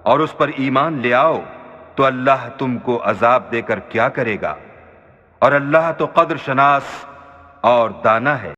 اور اس پر ایمان لے آؤ تو اللہ تم کو عذاب دے کر کیا کرے گا، اور اللہ تو قدر شناس اور دانا ہے۔